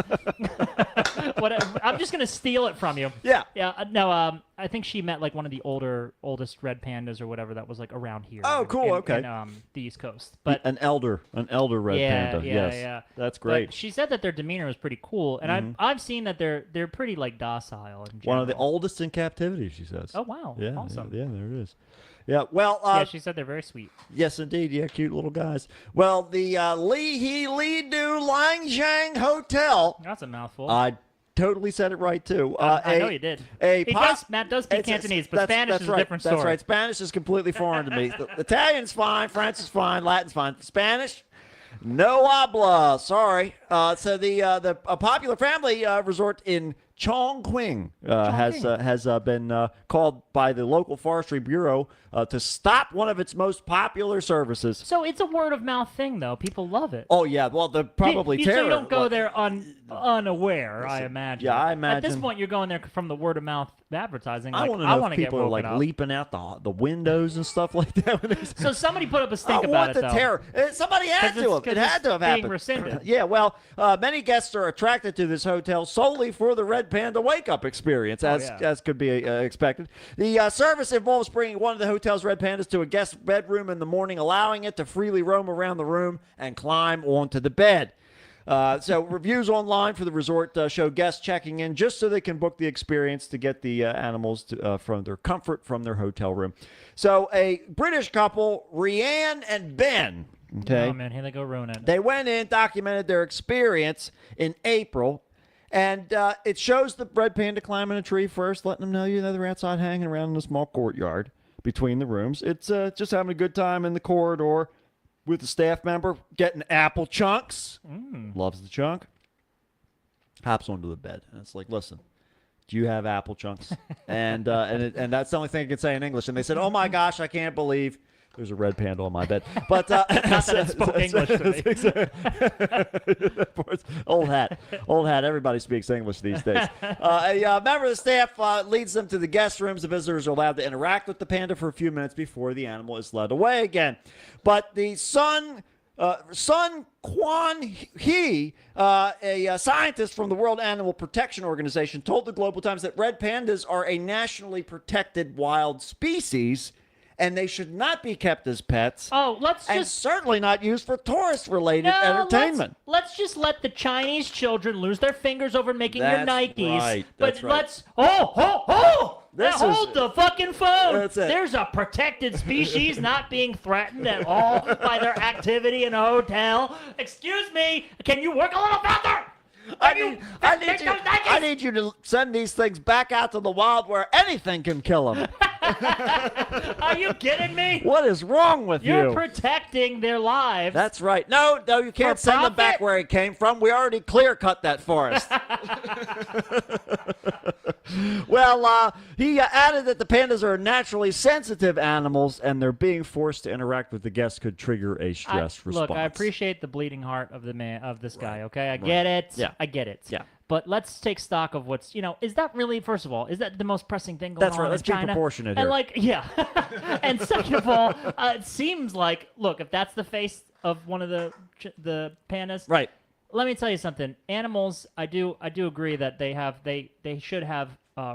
[SPEAKER 1] I'm just gonna steal it from you.
[SPEAKER 2] Yeah.
[SPEAKER 1] Yeah. No. I think she met like one of the oldest red pandas or whatever that was like around here.
[SPEAKER 2] Oh, cool. Okay.
[SPEAKER 1] In, the East Coast, but
[SPEAKER 2] An elder red panda.
[SPEAKER 1] Yeah,
[SPEAKER 2] Yes.
[SPEAKER 1] yeah.
[SPEAKER 2] That's
[SPEAKER 1] but
[SPEAKER 2] great.
[SPEAKER 1] she said that their demeanor was pretty cool, and I've seen that they're pretty like docile. In
[SPEAKER 2] One of the
[SPEAKER 1] general.
[SPEAKER 2] oldest in captivity, she says.
[SPEAKER 1] Oh wow.
[SPEAKER 2] Yeah,
[SPEAKER 1] Awesome.
[SPEAKER 2] yeah, there it is. Yeah, well,
[SPEAKER 1] Yeah, she said they're very sweet.
[SPEAKER 2] yes, indeed. Yeah, cute little guys. Well, the Li He Li Du Langzhang Hotel.
[SPEAKER 1] That's a mouthful.
[SPEAKER 2] I totally said it right, too.
[SPEAKER 1] I know you did. Matt does speak Cantonese, but Spanish is a different story.
[SPEAKER 2] That's right. Spanish is completely foreign to me. The Italian's fine. French is fine. Latin's fine. Spanish, no habla. Sorry. So the popular family resort in Chongqing has been called by the local forestry bureau to stop one of its most popular services.
[SPEAKER 1] So it's a word of mouth thing, though. People love it.
[SPEAKER 2] Oh yeah, well the probably
[SPEAKER 1] So
[SPEAKER 2] terror.
[SPEAKER 1] you don't go there unaware, I imagine.
[SPEAKER 2] Yeah, I
[SPEAKER 1] At this
[SPEAKER 2] imagine-
[SPEAKER 1] point, you're going there from the word of mouth advertising.
[SPEAKER 2] I
[SPEAKER 1] Like,
[SPEAKER 2] want to know
[SPEAKER 1] wanna
[SPEAKER 2] if
[SPEAKER 1] get
[SPEAKER 2] people are
[SPEAKER 1] woken
[SPEAKER 2] like
[SPEAKER 1] up.
[SPEAKER 2] leaping out the windows and stuff like that. When they say,
[SPEAKER 1] So somebody put up a stink
[SPEAKER 2] I
[SPEAKER 1] about
[SPEAKER 2] want
[SPEAKER 1] it,
[SPEAKER 2] the
[SPEAKER 1] though.
[SPEAKER 2] terror. Somebody had
[SPEAKER 1] 'Cause
[SPEAKER 2] to
[SPEAKER 1] it's-
[SPEAKER 2] have. It
[SPEAKER 1] 'cause
[SPEAKER 2] had to have
[SPEAKER 1] it's being
[SPEAKER 2] happened.
[SPEAKER 1] rescinded.
[SPEAKER 2] Yeah, well, many guests are attracted to this hotel solely for the Red Panda wake-up experience, as could be expected. The service involves bringing one of the hotel's red pandas to a guest bedroom in the morning, allowing it to freely roam around the room and climb onto the bed. So reviews online for the resort show guests checking in just so they can book the experience to get the animals from their comfort from their hotel room. So a British couple, Rianne and Ben, okay,
[SPEAKER 1] Oh, man, here they go ruin it.
[SPEAKER 2] they went in, documented their experience in April, and it shows the red panda climbing a tree first, letting them know, they're outside hanging around in a small courtyard between the rooms. It's just having a good time in the corridor with the staff member, getting apple chunks. Loves the chunk. Hops onto the bed, and it's like, listen, do you have apple chunks? and that's the only thing I can say in English. And they said, oh my gosh, I can't believe There's a red panda on my bed. But
[SPEAKER 1] Not that it spoke English to me.
[SPEAKER 2] Old hat. Everybody speaks English these days. A member of the staff leads them to the guest rooms. The visitors are allowed to interact with the panda for a few minutes before the animal is led away again. But the Sun Quan He, a scientist from the World Animal Protection Organization, told the Global Times that red pandas are a nationally protected wild species, and they should not be kept as pets.
[SPEAKER 1] Oh,
[SPEAKER 2] and certainly not used for tourist-related entertainment.
[SPEAKER 1] Let's just let the Chinese children lose their fingers over making
[SPEAKER 2] That's
[SPEAKER 1] your Nikes.
[SPEAKER 2] right,
[SPEAKER 1] But
[SPEAKER 2] that's right.
[SPEAKER 1] let's hold the fucking phone.
[SPEAKER 2] That's it.
[SPEAKER 1] There's a protected species not being threatened at all by their activity in a hotel. Excuse me, can you work a little faster?
[SPEAKER 2] I need you to send these things back out to the wild where anything can kill them.
[SPEAKER 1] Are you kidding me?
[SPEAKER 2] What is wrong with you?
[SPEAKER 1] You're protecting their lives.
[SPEAKER 2] That's right. No, you can't
[SPEAKER 1] For
[SPEAKER 2] send them back
[SPEAKER 1] profit?
[SPEAKER 2] where it came from. We already clear-cut that forest. Well, he added that the pandas are naturally sensitive animals, and their being forced to interact with the guests could trigger a stress response.
[SPEAKER 1] Look, I appreciate the bleeding heart of this guy. Okay, I get it.
[SPEAKER 2] Yeah.
[SPEAKER 1] I get it.
[SPEAKER 2] Yeah.
[SPEAKER 1] But let's take stock of what's, is that really, first of all, is that the most pressing thing going
[SPEAKER 2] That's
[SPEAKER 1] on
[SPEAKER 2] right. Let's
[SPEAKER 1] in
[SPEAKER 2] be
[SPEAKER 1] China?
[SPEAKER 2] proportionate
[SPEAKER 1] And
[SPEAKER 2] here.
[SPEAKER 1] yeah. And second of all, it seems like, look, if that's the face of one of the pandas,
[SPEAKER 2] Right.
[SPEAKER 1] let me tell you something. Animals, I do agree that they should have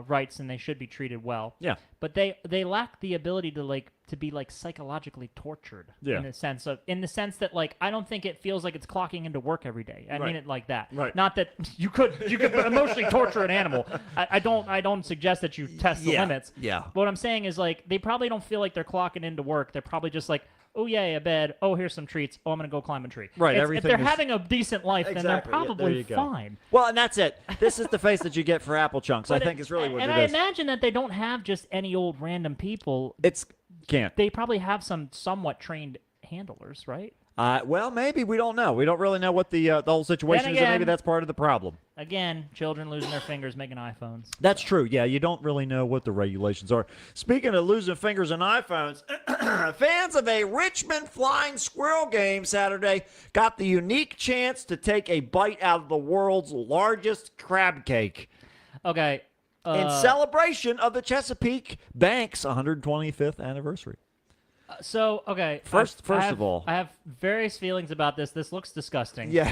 [SPEAKER 1] rights and they should be treated well.
[SPEAKER 2] Yeah.
[SPEAKER 1] But they lack the ability to be psychologically tortured
[SPEAKER 2] Yeah.
[SPEAKER 1] in the sense that I don't think it feels like it's clocking into work every day. I mean it like that.
[SPEAKER 2] Right.
[SPEAKER 1] Not that you could emotionally torture an animal. I don't suggest that you test the limits.
[SPEAKER 2] Yeah.
[SPEAKER 1] But what I'm saying is they probably don't feel like they're clocking into work. They're probably just like, oh yay, a bed. Oh, here's some treats. Oh, I'm gonna go climb a tree.
[SPEAKER 2] Right,
[SPEAKER 1] If
[SPEAKER 2] everything
[SPEAKER 1] they're
[SPEAKER 2] is-
[SPEAKER 1] having a decent life, then they're
[SPEAKER 2] Exactly. Yeah, there
[SPEAKER 1] probably
[SPEAKER 2] you go.
[SPEAKER 1] fine.
[SPEAKER 2] Well, and that's it. This is the face that you get for apple chunks. I think is really what
[SPEAKER 1] and
[SPEAKER 2] it
[SPEAKER 1] I
[SPEAKER 2] is.
[SPEAKER 1] imagine that they don't have just any old random people.
[SPEAKER 2] Can't.
[SPEAKER 1] They probably have some somewhat trained handlers, right?
[SPEAKER 2] Well, maybe. We don't know. We don't really know what the whole situation is, and maybe
[SPEAKER 1] again-
[SPEAKER 2] that's part of the problem.
[SPEAKER 1] Again, children losing their fingers making iPhones.
[SPEAKER 2] That's true. Yeah, you don't really know what the regulations are. Speaking of losing fingers and iPhones, fans of a Richmond Flying Squirrel game Saturday got the unique chance to take a bite out of the world's largest crab cake
[SPEAKER 1] Okay.
[SPEAKER 2] in celebration of the Chesapeake Bank's 125th anniversary.
[SPEAKER 1] So, okay.
[SPEAKER 2] First
[SPEAKER 1] I
[SPEAKER 2] of all.
[SPEAKER 1] I have various feelings about this. This looks disgusting.
[SPEAKER 2] Yeah.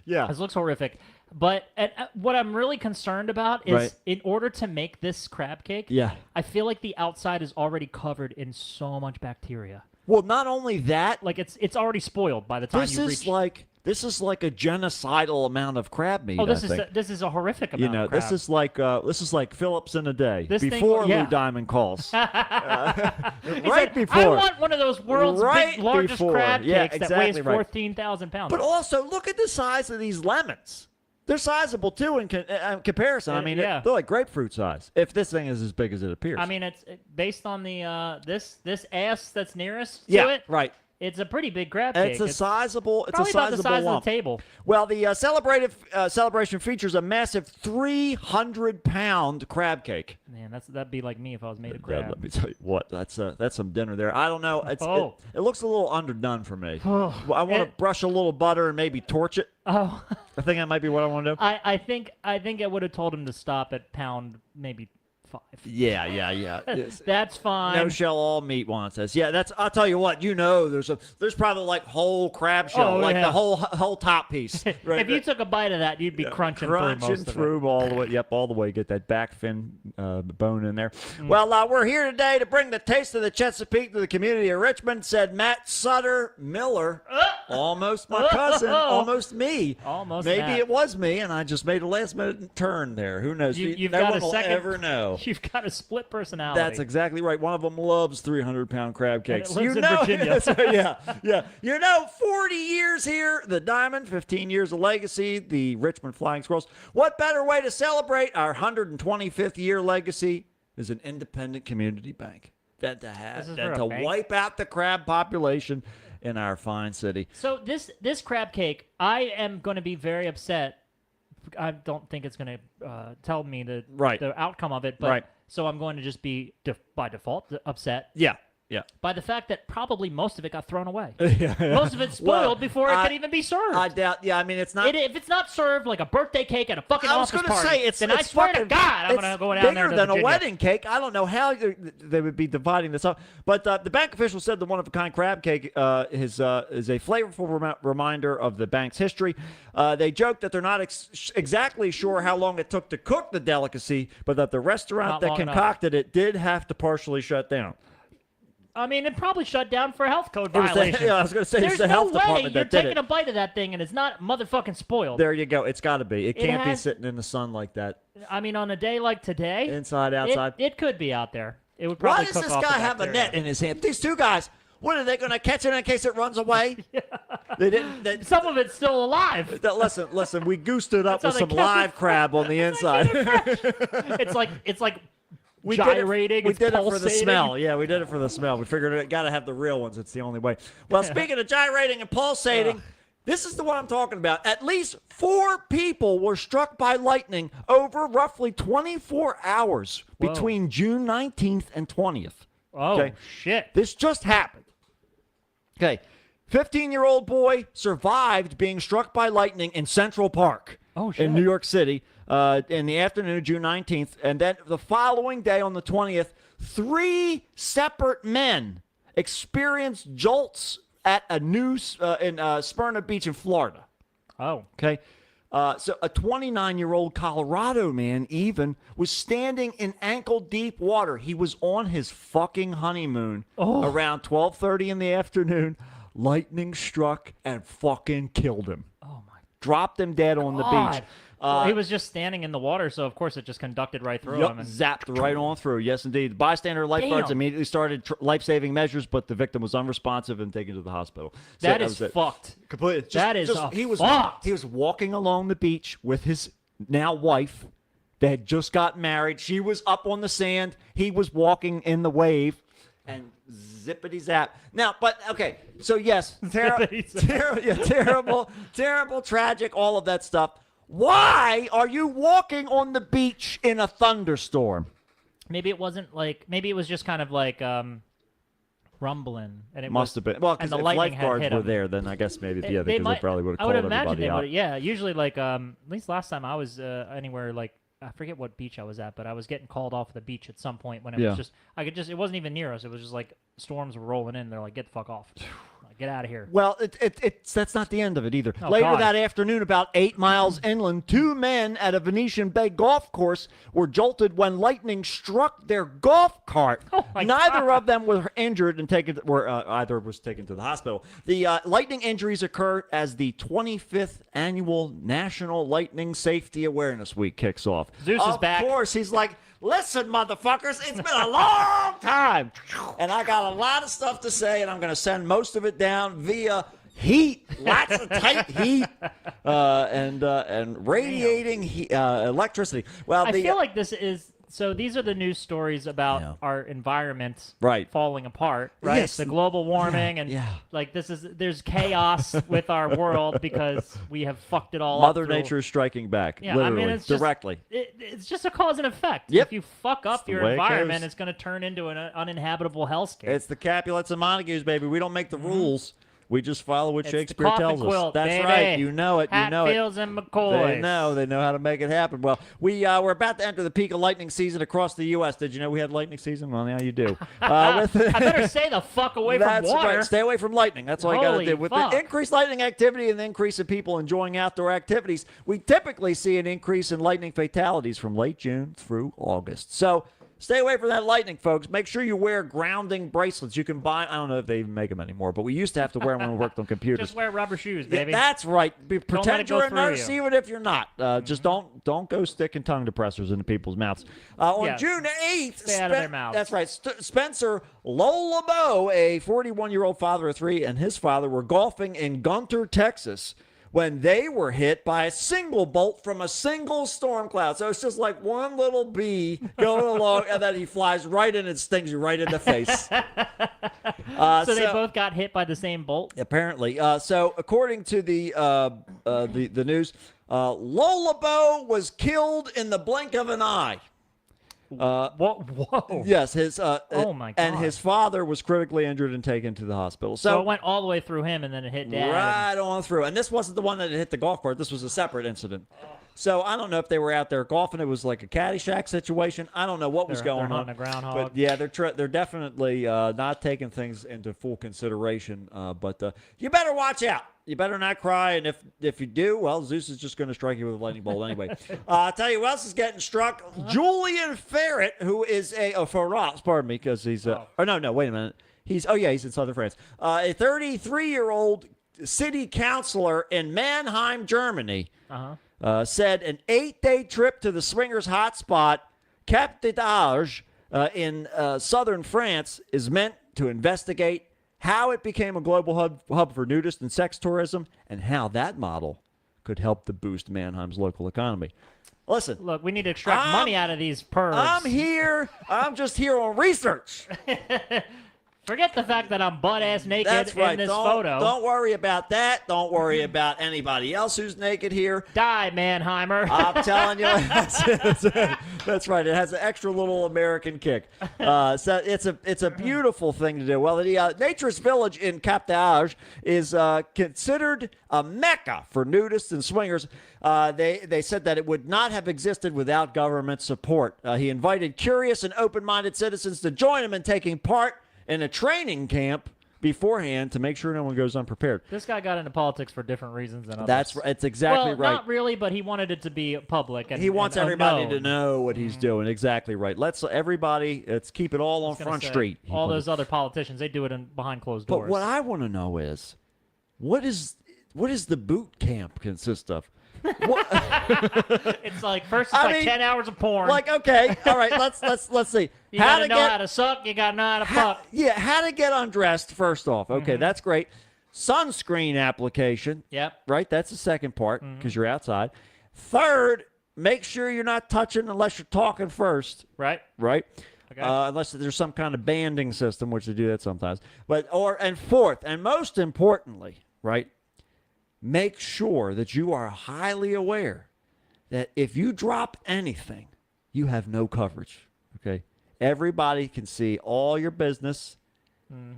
[SPEAKER 2] Yeah.
[SPEAKER 1] This looks horrific. But what I'm really concerned about is
[SPEAKER 2] Right.
[SPEAKER 1] in order to make this crab cake,
[SPEAKER 2] Yeah.
[SPEAKER 1] I feel like the outside is already covered in so much bacteria.
[SPEAKER 2] Well, not only that,
[SPEAKER 1] Like it's already spoiled by the time
[SPEAKER 2] this
[SPEAKER 1] you
[SPEAKER 2] is
[SPEAKER 1] reach.
[SPEAKER 2] this is like a genocidal amount of crab meat.
[SPEAKER 1] Oh, this
[SPEAKER 2] I think.
[SPEAKER 1] this is a horrific amount. Of crab.
[SPEAKER 2] This is like Phillips in a day
[SPEAKER 1] This thing-
[SPEAKER 2] before
[SPEAKER 1] yeah.
[SPEAKER 2] Lou Diamond calls.
[SPEAKER 1] He
[SPEAKER 2] right
[SPEAKER 1] said,
[SPEAKER 2] before.
[SPEAKER 1] I want one of those world's
[SPEAKER 2] Right
[SPEAKER 1] largest
[SPEAKER 2] before.
[SPEAKER 1] crab cakes
[SPEAKER 2] Yeah,
[SPEAKER 1] that
[SPEAKER 2] exactly
[SPEAKER 1] weighs
[SPEAKER 2] right.
[SPEAKER 1] 14,000 pounds.
[SPEAKER 2] But also, look at the size of these lemons. They're sizable too in comparison. I mean,
[SPEAKER 1] yeah.
[SPEAKER 2] they're like grapefruit size. If this thing is as big as it appears.
[SPEAKER 1] I mean, it's based on the this ass that's nearest to
[SPEAKER 2] yeah,
[SPEAKER 1] it.
[SPEAKER 2] right.
[SPEAKER 1] It's a pretty big crab cake.
[SPEAKER 2] It's a sizable. It's
[SPEAKER 1] probably
[SPEAKER 2] a
[SPEAKER 1] about the
[SPEAKER 2] sizable
[SPEAKER 1] size
[SPEAKER 2] lump.
[SPEAKER 1] of the table.
[SPEAKER 2] Well, the celebration features a massive 300-pound crab cake.
[SPEAKER 1] Man, that'd be like me if I was made of
[SPEAKER 2] Yeah,
[SPEAKER 1] crab.
[SPEAKER 2] let me tell you what. That's some dinner there. I don't know. It looks a little underdone for me.
[SPEAKER 1] Oh.
[SPEAKER 2] I want to brush a little butter and maybe torch it.
[SPEAKER 1] Oh,
[SPEAKER 2] I think that might be what I want to do.
[SPEAKER 1] I think I would have told him to stop at pound maybe 5.
[SPEAKER 2] Yeah. Yes.
[SPEAKER 1] That's fine.
[SPEAKER 2] No shell, all meat. Juan says. Yeah, that's. I'll tell you what. There's probably like whole crab shell,
[SPEAKER 1] Oh,
[SPEAKER 2] like
[SPEAKER 1] yeah.
[SPEAKER 2] the whole top piece. Right,
[SPEAKER 1] if you took a bite of that, you'd be crunching
[SPEAKER 2] crunching
[SPEAKER 1] through most
[SPEAKER 2] all the way. Yep, all the way. Get that back fin bone in there.
[SPEAKER 1] Mm.
[SPEAKER 2] Well, we're here today to bring the taste of the Chesapeake to the community of Richmond. Said Matt Sutter Miller. Almost my cousin. Almost me.
[SPEAKER 1] Almost
[SPEAKER 2] Maybe
[SPEAKER 1] Matt.
[SPEAKER 2] it was me, and I just made a last minute turn there. Who knows?
[SPEAKER 1] You've
[SPEAKER 2] no
[SPEAKER 1] got
[SPEAKER 2] one
[SPEAKER 1] a
[SPEAKER 2] will
[SPEAKER 1] second.
[SPEAKER 2] ever know.
[SPEAKER 1] You've got a split personality.
[SPEAKER 2] That's exactly right. One of them loves 300-pound crab
[SPEAKER 1] And it
[SPEAKER 2] cakes.
[SPEAKER 1] lives
[SPEAKER 2] you
[SPEAKER 1] in
[SPEAKER 2] know,
[SPEAKER 1] Virginia.
[SPEAKER 2] That's right, yeah. 40 years here, the Diamond, 15 years of legacy, the Richmond Flying Squirrels. What better way to celebrate our 125th year legacy is an independent community bank than to
[SPEAKER 1] This is
[SPEAKER 2] than
[SPEAKER 1] for
[SPEAKER 2] to
[SPEAKER 1] a bank?
[SPEAKER 2] wipe out the crab population in our fine city.
[SPEAKER 1] So this crab cake, I am going to be very upset. I don't think it's going to tell me the outcome of it, but
[SPEAKER 2] Right.
[SPEAKER 1] so I'm going to just be by default upset.
[SPEAKER 2] Yeah. Yeah.
[SPEAKER 1] by the fact that probably most of it got thrown away.
[SPEAKER 2] Yeah.
[SPEAKER 1] Most of it's spoiled
[SPEAKER 2] Well,
[SPEAKER 1] before it
[SPEAKER 2] I-
[SPEAKER 1] could even be served.
[SPEAKER 2] I doubt. Yeah, I mean, it's not.
[SPEAKER 1] If it's not served like a birthday cake at a fucking
[SPEAKER 2] I was
[SPEAKER 1] office
[SPEAKER 2] going to
[SPEAKER 1] party,
[SPEAKER 2] say it's.
[SPEAKER 1] then
[SPEAKER 2] it's
[SPEAKER 1] I swear to
[SPEAKER 2] fucking-
[SPEAKER 1] God, I'm
[SPEAKER 2] it's
[SPEAKER 1] going to go down there
[SPEAKER 2] bigger
[SPEAKER 1] to
[SPEAKER 2] than a
[SPEAKER 1] Virginia.
[SPEAKER 2] wedding cake. I don't know how they would be dividing this up, but the bank official said the one-of-a-kind crab cake is a flavorful reminder of the bank's history. They joked that they're not exactly sure how long it took to cook the delicacy, but that the restaurant
[SPEAKER 1] Not
[SPEAKER 2] that
[SPEAKER 1] long enough.
[SPEAKER 2] concocted it did have to partially shut down.
[SPEAKER 1] I mean, it probably shut down for health code
[SPEAKER 2] It was the-
[SPEAKER 1] violations.
[SPEAKER 2] yeah, I was going to say
[SPEAKER 1] There's
[SPEAKER 2] it's the
[SPEAKER 1] no
[SPEAKER 2] health
[SPEAKER 1] way
[SPEAKER 2] department
[SPEAKER 1] you're
[SPEAKER 2] that did
[SPEAKER 1] taking
[SPEAKER 2] it.
[SPEAKER 1] a bite of that thing and it's not motherfucking spoiled.
[SPEAKER 2] There you go. It's got to be. It can't be
[SPEAKER 1] has-
[SPEAKER 2] sitting in the sun like that.
[SPEAKER 1] I mean, on a day like today,
[SPEAKER 2] Inside, outside.
[SPEAKER 1] it could be out there. It would
[SPEAKER 2] Why
[SPEAKER 1] probably
[SPEAKER 2] does
[SPEAKER 1] cook
[SPEAKER 2] this
[SPEAKER 1] off the
[SPEAKER 2] guy have a
[SPEAKER 1] bacteria.
[SPEAKER 2] net in his hand? These two guys, what are they going to catch it in case it runs away? They didn't.
[SPEAKER 1] Some of it's still alive.
[SPEAKER 2] Listen. We goosed it up
[SPEAKER 1] That's
[SPEAKER 2] with
[SPEAKER 1] how
[SPEAKER 2] some
[SPEAKER 1] they kept
[SPEAKER 2] live
[SPEAKER 1] it
[SPEAKER 2] crab on the inside.
[SPEAKER 1] It's like
[SPEAKER 2] We
[SPEAKER 1] gyrating.
[SPEAKER 2] Did
[SPEAKER 1] it's
[SPEAKER 2] it for the
[SPEAKER 1] pulsating.
[SPEAKER 2] smell. Yeah, we did it for the smell. We figured it got to have the real ones. It's the only way. Well, speaking of gyrating and pulsating, this is the one I'm talking about. At least 4 people were struck by lightning over roughly 24 hours
[SPEAKER 1] Whoa.
[SPEAKER 2] between June 19th and 20th.
[SPEAKER 1] Oh
[SPEAKER 2] Okay.
[SPEAKER 1] shit!
[SPEAKER 2] This just happened. Okay. 15-year-old boy survived being struck by lightning in Central Park in New York City in the afternoon of June 19th. And then the following day on the 20th, 3 separate men experienced jolts at a in Smyrna Beach in Florida.
[SPEAKER 1] Oh,
[SPEAKER 2] Okay. So a 29-year-old Colorado man even was standing in ankle-deep water. He was on his fucking honeymoon around 12:30 in the afternoon. Lightning struck and fucking killed him.
[SPEAKER 1] oh my
[SPEAKER 2] Dropped him dead on the beach.
[SPEAKER 1] God. Well, he was just standing in the water, so of course it just conducted right through him.
[SPEAKER 2] Yup,
[SPEAKER 1] And
[SPEAKER 2] zapped right on through. Yes, indeed. Bystander lifeguards
[SPEAKER 1] Damn.
[SPEAKER 2] immediately started life-saving measures, but the victim was unresponsive and taken to the hospital. So
[SPEAKER 1] that is
[SPEAKER 2] was it.
[SPEAKER 1] fucked.
[SPEAKER 2] Completely.
[SPEAKER 1] That is
[SPEAKER 2] he was
[SPEAKER 1] fucked.
[SPEAKER 2] He was walking along the beach with his now wife. They had just got married. She was up on the sand. He was walking in the wave, and zippity zap. Now, but okay. So yes,
[SPEAKER 1] Zippity zap.
[SPEAKER 2] terrible, tragic, all of that stuff. Why are you walking on the beach in a thunderstorm?
[SPEAKER 1] Maybe it wasn't like. Maybe it was just kind of like rumbling, and it
[SPEAKER 2] Must have been. Well, because
[SPEAKER 1] and the
[SPEAKER 2] if
[SPEAKER 1] lightning had
[SPEAKER 2] lifeguards
[SPEAKER 1] hit
[SPEAKER 2] were
[SPEAKER 1] him.
[SPEAKER 2] there, then I guess maybe
[SPEAKER 1] They
[SPEAKER 2] because they
[SPEAKER 1] might-
[SPEAKER 2] probably would
[SPEAKER 1] I
[SPEAKER 2] have
[SPEAKER 1] would
[SPEAKER 2] called
[SPEAKER 1] imagine
[SPEAKER 2] everybody
[SPEAKER 1] they
[SPEAKER 2] out.
[SPEAKER 1] would. Yeah, usually like at least last time I was anywhere like I forget what beach I was at, but I was getting called off the beach at some point when it
[SPEAKER 2] Yeah.
[SPEAKER 1] was just it wasn't even near us. It was just like storms were rolling in. They're like, get the fuck off, like, get out of here.
[SPEAKER 2] Well, that's not the end of it either.
[SPEAKER 1] Oh,
[SPEAKER 2] Later
[SPEAKER 1] God.
[SPEAKER 2] that afternoon, about 8 miles inland, 2 men at a Venetian Bay golf course were jolted when lightning struck their golf cart.
[SPEAKER 1] Oh, my
[SPEAKER 2] Neither
[SPEAKER 1] God.
[SPEAKER 2] of them were injured and either was taken to the hospital. The lightning injuries occurred as the 25th annual National Lightning Safety Awareness Week kicks off.
[SPEAKER 1] Zeus is back.
[SPEAKER 2] Of course, he's like, listen, motherfuckers, it's been a long time, and I got a lot of stuff to say, and I'm going to send most of it down via heat, lots of tight heat, and radiating electricity. Well,
[SPEAKER 1] I feel like this is so. These are the news stories about
[SPEAKER 2] Yeah.
[SPEAKER 1] our environment
[SPEAKER 2] Right.
[SPEAKER 1] falling apart, right?
[SPEAKER 2] Yes.
[SPEAKER 1] The global warming and
[SPEAKER 2] yeah.
[SPEAKER 1] like there's chaos with our world because we have fucked it all up.
[SPEAKER 2] Mother
[SPEAKER 1] through-
[SPEAKER 2] Nature is striking back,
[SPEAKER 1] Yeah,
[SPEAKER 2] literally,
[SPEAKER 1] I mean, it's just,
[SPEAKER 2] directly.
[SPEAKER 1] It's just a cause and effect.
[SPEAKER 2] Yep.
[SPEAKER 1] If you fuck up
[SPEAKER 2] the
[SPEAKER 1] your
[SPEAKER 2] way it
[SPEAKER 1] environment,
[SPEAKER 2] goes.
[SPEAKER 1] it's going to turn into an uninhabitable hellscape.
[SPEAKER 2] It's the Capulets and Montagues, baby. We don't make the rules. We just follow what
[SPEAKER 1] It's the
[SPEAKER 2] Shakespeare
[SPEAKER 1] coffin
[SPEAKER 2] tells us.
[SPEAKER 1] quilt,
[SPEAKER 2] That's
[SPEAKER 1] baby.
[SPEAKER 2] right. You know it. You know it.
[SPEAKER 1] Hatfields and McCoys.
[SPEAKER 2] They know how to make it happen. Well, we're about to enter the peak of lightning season across the U.S. Did you know we had lightning season? Well, now you do.
[SPEAKER 1] I better stay the fuck away from
[SPEAKER 2] That's
[SPEAKER 1] water.
[SPEAKER 2] right. Stay away from lightning. That's all you got to
[SPEAKER 1] Holy
[SPEAKER 2] do. With
[SPEAKER 1] fuck.
[SPEAKER 2] the increased lightning activity and the increase of people enjoying outdoor activities, we typically see an increase in lightning fatalities from late June through August. So stay away from that lightning, folks. Make sure you wear grounding bracelets. You can buy, I don't know if they even make them anymore, but we used to have to wear them when we worked on computers.
[SPEAKER 1] Just wear rubber shoes,
[SPEAKER 2] Yeah,
[SPEAKER 1] baby.
[SPEAKER 2] that's right.
[SPEAKER 1] let it
[SPEAKER 2] Pretend
[SPEAKER 1] go
[SPEAKER 2] you're a
[SPEAKER 1] through
[SPEAKER 2] nurse,
[SPEAKER 1] you.
[SPEAKER 2] even if you're not. Just don't go sticking tongue depressors into people's mouths. On
[SPEAKER 1] Yeah.
[SPEAKER 2] June 8th,
[SPEAKER 1] Stay out of their mouths.
[SPEAKER 2] That's right. Spencer Lolabo, a 41-year-old father of 3, and his father were golfing in Gunter, Texas, when they were hit by a single bolt from a single storm cloud. So it's just like one little bee going along, and then he flies right in and stings you right in the face.
[SPEAKER 1] so they both got hit by the same bolt.
[SPEAKER 2] Apparently. So according to the news, Lolabo was killed in the blink of an eye.
[SPEAKER 1] What? Whoa.
[SPEAKER 2] Yes, his
[SPEAKER 1] Oh, my
[SPEAKER 2] and
[SPEAKER 1] God.
[SPEAKER 2] his father was critically injured and taken to the hospital.
[SPEAKER 1] So it went all the way through him, and then it hit Dad.
[SPEAKER 2] Right on through. And this wasn't the one that hit the golf cart. This was a separate incident. So I don't know if they were out there golfing. It was like a Caddyshack situation. I don't know what was
[SPEAKER 1] They're
[SPEAKER 2] going on.
[SPEAKER 1] hunting a groundhog.
[SPEAKER 2] But yeah, they're definitely not taking things into full consideration. But you better watch out. You better not cry. And if you do, well, Zeus is just going to strike you with a lightning bolt anyway. I'll tell you who else is getting struck. Julian Ferret, who is Ferrat, pardon me, because he's no, wait a minute. He's in southern France. A 33-year-old city councilor in Mannheim, Germany. Said an 8-day trip to the swingers hotspot Cap d'Arge in southern France is meant to investigate how it became a global hub for nudist and sex tourism and how that model could help to boost Mannheim's local economy. Listen,
[SPEAKER 1] Look, we need to extract money out of these pervs.
[SPEAKER 2] I'm just here on research.
[SPEAKER 1] Forget the fact that I'm butt-ass naked
[SPEAKER 2] That's right.
[SPEAKER 1] in this
[SPEAKER 2] don't,
[SPEAKER 1] photo.
[SPEAKER 2] Don't worry about that. Don't worry about anybody else who's naked here.
[SPEAKER 1] Die, Mannheimer.
[SPEAKER 2] I'm telling you, that's right. It has an extra little American kick. So it's a beautiful thing to do. Well, the Nature's Village in Cap d'Arge is considered a mecca for nudists and swingers. They said that it would not have existed without government support. He invited curious and open-minded citizens to join him in taking part in a training camp beforehand to make sure no one goes unprepared.
[SPEAKER 1] This guy got into politics for different reasons than others.
[SPEAKER 2] That's right. It's exactly
[SPEAKER 1] well,
[SPEAKER 2] right.
[SPEAKER 1] Not really, but he wanted it to be public. And,
[SPEAKER 2] He wants
[SPEAKER 1] and
[SPEAKER 2] everybody
[SPEAKER 1] unknown.
[SPEAKER 2] to know what he's doing. Exactly right. Let's keep it all on
[SPEAKER 1] I was gonna
[SPEAKER 2] Front
[SPEAKER 1] say,
[SPEAKER 2] Street.
[SPEAKER 1] All those other politicians, they do it behind closed
[SPEAKER 2] But
[SPEAKER 1] doors.
[SPEAKER 2] what I want to know is, what is the boot camp consist of?
[SPEAKER 1] It's like first it's
[SPEAKER 2] I
[SPEAKER 1] like
[SPEAKER 2] mean,
[SPEAKER 1] 10 hours of porn.
[SPEAKER 2] Like, okay, all right, let's see.
[SPEAKER 1] you gotta know how to suck. You gotta know how to fuck.
[SPEAKER 2] How to get undressed first off. Okay, that's great. Sunscreen application.
[SPEAKER 1] Yep.
[SPEAKER 2] Right, that's the second part because you're outside. Third, make sure you're not touching unless you're talking first.
[SPEAKER 1] Right.
[SPEAKER 2] Right.
[SPEAKER 1] Okay.
[SPEAKER 2] Unless there's some kind of banding system, which they do that sometimes. And fourth, and most importantly, right, make sure that you are highly aware that if you drop anything, you have no coverage. Okay, everybody can see all your business.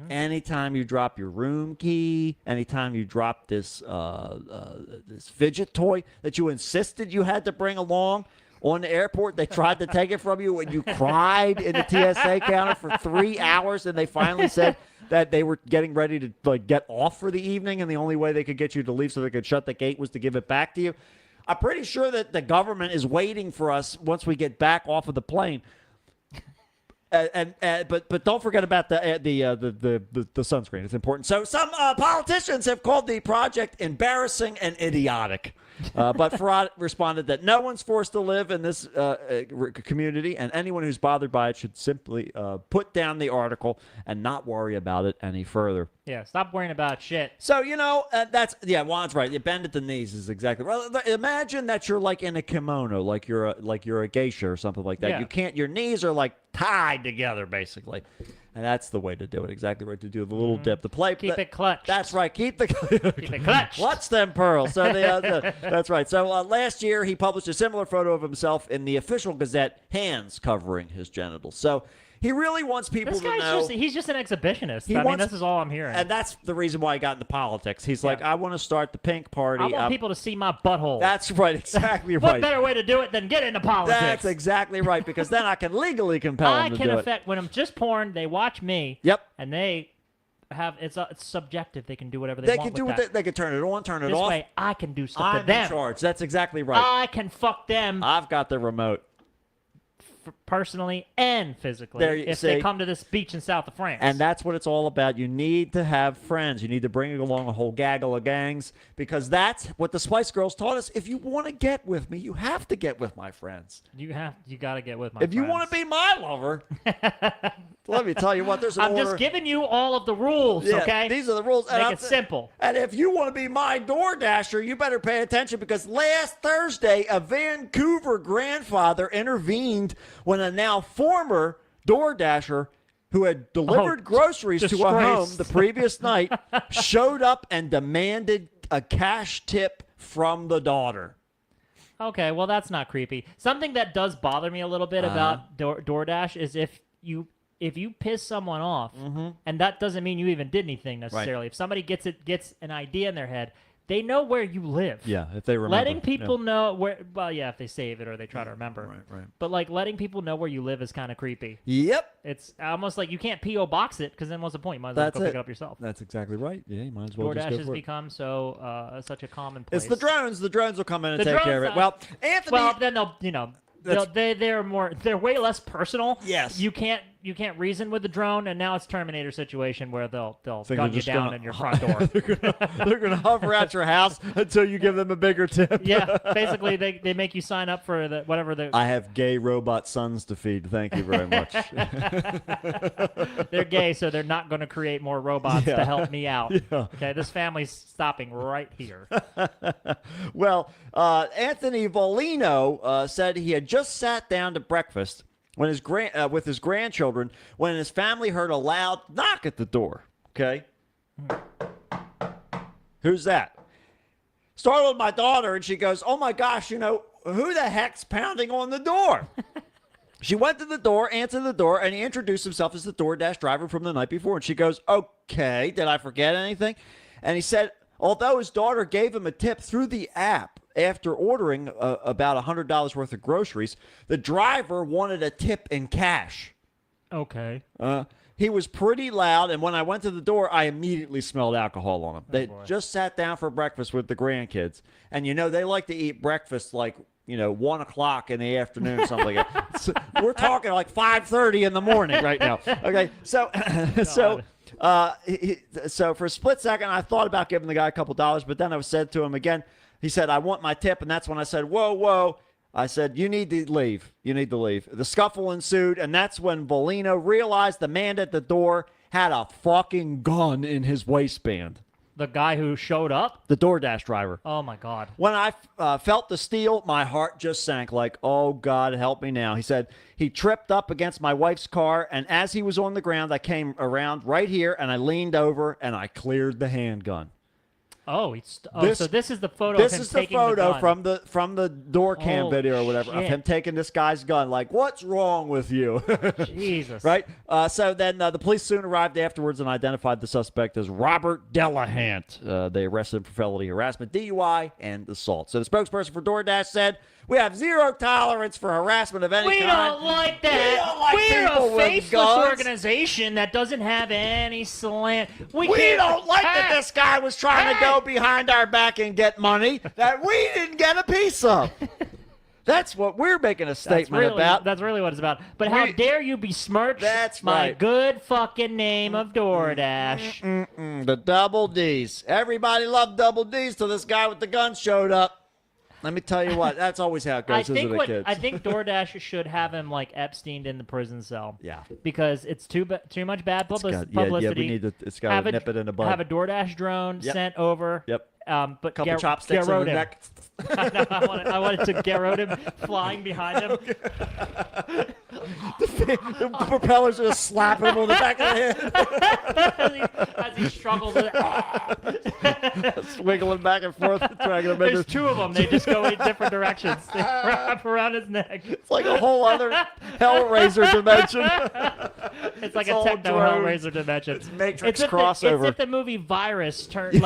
[SPEAKER 2] Anytime you drop your room key, anytime you drop this this fidget toy that you insisted you had to bring along on the airport, they tried to take it from you and you cried in the TSA counter for 3 hours, and they finally said that they were getting ready to get off for the evening, and the only way they could get you to leave so they could shut the gate was to give it back to you. I'm pretty sure that the government is waiting for us once we get back off of the plane. But don't forget about the sunscreen. It's important. So some politicians have called the project embarrassing and idiotic. But Farad responded that no one's forced to live in this community, and anyone who's bothered by it should simply put down the article and not worry about it any further.
[SPEAKER 1] Yeah, stop worrying about shit.
[SPEAKER 2] So, Juan's right. You bend at the knees is exactly right. Imagine that you're like in a kimono, like you're a geisha or something like that.
[SPEAKER 1] Yeah.
[SPEAKER 2] You can't, your knees are like tied together, basically. And that's the way to do it. Exactly right. To do the little dip, the play.
[SPEAKER 1] Keep it clutched.
[SPEAKER 2] That's right. Keep it
[SPEAKER 1] clutched.
[SPEAKER 2] Clutch them pearls. So that's right. So last year he published a similar photo of himself in the official Gazette, hands covering his genitals. So he really wants people
[SPEAKER 1] This
[SPEAKER 2] to
[SPEAKER 1] guy's
[SPEAKER 2] know.
[SPEAKER 1] he's just an exhibitionist.
[SPEAKER 2] He
[SPEAKER 1] I mean,
[SPEAKER 2] wants-
[SPEAKER 1] this is all I'm hearing.
[SPEAKER 2] And that's the reason why he got into politics. He's like, I want to start the pink party.
[SPEAKER 1] I want people to see my butthole.
[SPEAKER 2] That's right. Exactly
[SPEAKER 1] What
[SPEAKER 2] right.
[SPEAKER 1] better way to do it than get into politics?
[SPEAKER 2] That's exactly right, because then I can legally compel
[SPEAKER 1] I
[SPEAKER 2] him to
[SPEAKER 1] can
[SPEAKER 2] do it.
[SPEAKER 1] affect when I'm just porn. They watch me.
[SPEAKER 2] Yep.
[SPEAKER 1] And they have it's subjective. They can do whatever they
[SPEAKER 2] They
[SPEAKER 1] want
[SPEAKER 2] can do
[SPEAKER 1] with
[SPEAKER 2] what
[SPEAKER 1] that.
[SPEAKER 2] they can turn it on, turn it
[SPEAKER 1] This
[SPEAKER 2] off.
[SPEAKER 1] way, I can do stuff
[SPEAKER 2] I'm
[SPEAKER 1] to them.
[SPEAKER 2] in charge. That's exactly right.
[SPEAKER 1] I can fuck them
[SPEAKER 2] I've got the remote.
[SPEAKER 1] personally and physically
[SPEAKER 2] There you
[SPEAKER 1] if
[SPEAKER 2] see.
[SPEAKER 1] they come to this beach in south of France.
[SPEAKER 2] And that's what it's all about. You need to have friends. You need to bring along a whole gaggle of gangs, because that's what the Spice Girls taught us. If you want to get with me, you have to get with my friends.
[SPEAKER 1] you got to get with my
[SPEAKER 2] If you
[SPEAKER 1] friends.
[SPEAKER 2] want to be my lover, let me tell you what. There's an
[SPEAKER 1] I'm
[SPEAKER 2] order.
[SPEAKER 1] just giving you all of the rules,
[SPEAKER 2] Yeah,
[SPEAKER 1] okay?
[SPEAKER 2] These are the rules.
[SPEAKER 1] Make
[SPEAKER 2] I'm
[SPEAKER 1] it simple.
[SPEAKER 2] And if you want to be my DoorDasher, you better pay attention, because last Thursday, a Vancouver grandfather intervened when a now former DoorDasher who had delivered groceries to a home
[SPEAKER 1] disgrace.
[SPEAKER 2] the previous night showed up and demanded a cash tip from the daughter.
[SPEAKER 1] Okay, well that's not creepy. Something that does bother me a little bit about DoorDash is if you piss someone off, and that doesn't mean you even did anything necessarily. If somebody gets an idea in their head, they know where you live.
[SPEAKER 2] Yeah, if they remember.
[SPEAKER 1] Letting people know where. Well, yeah, if they save it or they try to remember.
[SPEAKER 2] Right.
[SPEAKER 1] But like letting people know where you live is kind of creepy.
[SPEAKER 2] Yep.
[SPEAKER 1] It's almost like you can't PO box it because then what's the point? You might as well go pick it up yourself.
[SPEAKER 2] That's exactly right. Yeah, you might as well just
[SPEAKER 1] DoorDash
[SPEAKER 2] go
[SPEAKER 1] has
[SPEAKER 2] for it.
[SPEAKER 1] become such a common place.
[SPEAKER 2] It's the drones. The drones will come in and
[SPEAKER 1] The
[SPEAKER 2] take care of
[SPEAKER 1] drones,
[SPEAKER 2] it. Well, Anthony.
[SPEAKER 1] Well, then they're way less personal.
[SPEAKER 2] Yes.
[SPEAKER 1] You can't reason with the drone, and now it's Terminator situation where they'll
[SPEAKER 2] Think
[SPEAKER 1] gun
[SPEAKER 2] they're
[SPEAKER 1] you
[SPEAKER 2] just
[SPEAKER 1] down
[SPEAKER 2] gonna-
[SPEAKER 1] in your front door.
[SPEAKER 2] they're gonna hover at your house until you give them a bigger tip.
[SPEAKER 1] Yeah, basically they make you sign up for whatever
[SPEAKER 2] I have gay robot sons to feed. Thank you very much.
[SPEAKER 1] they're gay, so they're not going to create more robots
[SPEAKER 2] Yeah.
[SPEAKER 1] to help me out.
[SPEAKER 2] Yeah.
[SPEAKER 1] Okay, this family's stopping right here.
[SPEAKER 2] Well, Anthony Volino said he had just sat down to breakfast when with his grandchildren when his family heard a loud knock at the door. Okay, who's that? Startled my daughter, and she goes, "Oh my gosh, who the heck's pounding on the door?" She went to the door, answered the door, and he introduced himself as the DoorDash driver from the night before. And she goes, "Okay, did I forget anything?" And he said, although his daughter gave him a tip through the app after ordering about $100 worth of groceries, the driver wanted a tip in cash.
[SPEAKER 1] Okay.
[SPEAKER 2] He was pretty loud, and when I went to the door, I immediately smelled alcohol on him. They just sat down for breakfast with the grandkids. And, they like to eat breakfast like, 1 o'clock in the afternoon, something like that. So we're talking like 5:30 in the morning right now. Okay, so so for a split second, I thought about giving the guy a couple dollars, but then I said to him again, he said, "I want my tip," and that's when I said, whoa. I said, "You need to leave. You need to leave." The scuffle ensued, and that's when Volino realized the man at the door had a fucking gun in his waistband.
[SPEAKER 1] The guy who showed up?
[SPEAKER 2] The DoorDash driver.
[SPEAKER 1] Oh, my God.
[SPEAKER 2] When I felt the steel, my heart just sank like, oh, God, help me now. He said he tripped up against my wife's car, and as he was on the ground, I came around right here, and I leaned over, and I cleared the handgun.
[SPEAKER 1] Oh, so this is the photo of him taking the gun.
[SPEAKER 2] This is the photo from the door cam video or whatever of
[SPEAKER 1] shit.
[SPEAKER 2] him taking this guy's gun. Like, what's wrong with you?
[SPEAKER 1] Jesus.
[SPEAKER 2] Right? So then the police soon arrived afterwards and identified the suspect as Robert Delahant. They arrested him for felony harassment, DUI, and assault. So the spokesperson for DoorDash said, "We have zero tolerance for harassment of any
[SPEAKER 1] We
[SPEAKER 2] kind.
[SPEAKER 1] don't like that.
[SPEAKER 2] We don't like
[SPEAKER 1] We're
[SPEAKER 2] people
[SPEAKER 1] a
[SPEAKER 2] with
[SPEAKER 1] faceless
[SPEAKER 2] guns.
[SPEAKER 1] organization that doesn't have any slant. We
[SPEAKER 2] We
[SPEAKER 1] can't-
[SPEAKER 2] don't like that this guy was trying to go behind our back and get money that we didn't get a piece of." That's what we're making a statement about.
[SPEAKER 1] That's really what it's about. But how dare you besmirch my
[SPEAKER 2] right.
[SPEAKER 1] good fucking name of DoorDash?
[SPEAKER 2] The double D's. Everybody loved double D's till this guy with the gun showed up. Let me tell you what, that's always how it goes, isn't it, kids?
[SPEAKER 1] I think DoorDash should have him like Epstein in the prison cell.
[SPEAKER 2] Yeah.
[SPEAKER 1] Because it's too much bad publicity.
[SPEAKER 2] Yeah, we need to. It's got to nip it in the bud.
[SPEAKER 1] Have a DoorDash drone sent over.
[SPEAKER 2] Yep.
[SPEAKER 1] But
[SPEAKER 2] Couple chopsticks in the neck.
[SPEAKER 1] I wanted to garrote him flying behind him.
[SPEAKER 2] The propellers just slap him on the back of the head.
[SPEAKER 1] as he struggles with it.
[SPEAKER 2] Wiggling back and forth, trying to make
[SPEAKER 1] There's two of them. They just go in different directions. They wrap around his neck.
[SPEAKER 2] It's like a whole other Hellraiser dimension.
[SPEAKER 1] It's like
[SPEAKER 2] It's
[SPEAKER 1] a
[SPEAKER 2] all
[SPEAKER 1] techno
[SPEAKER 2] drones.
[SPEAKER 1] Hellraiser dimension.
[SPEAKER 2] It's Matrix
[SPEAKER 1] if
[SPEAKER 2] crossover.
[SPEAKER 1] It's if the movie Virus turned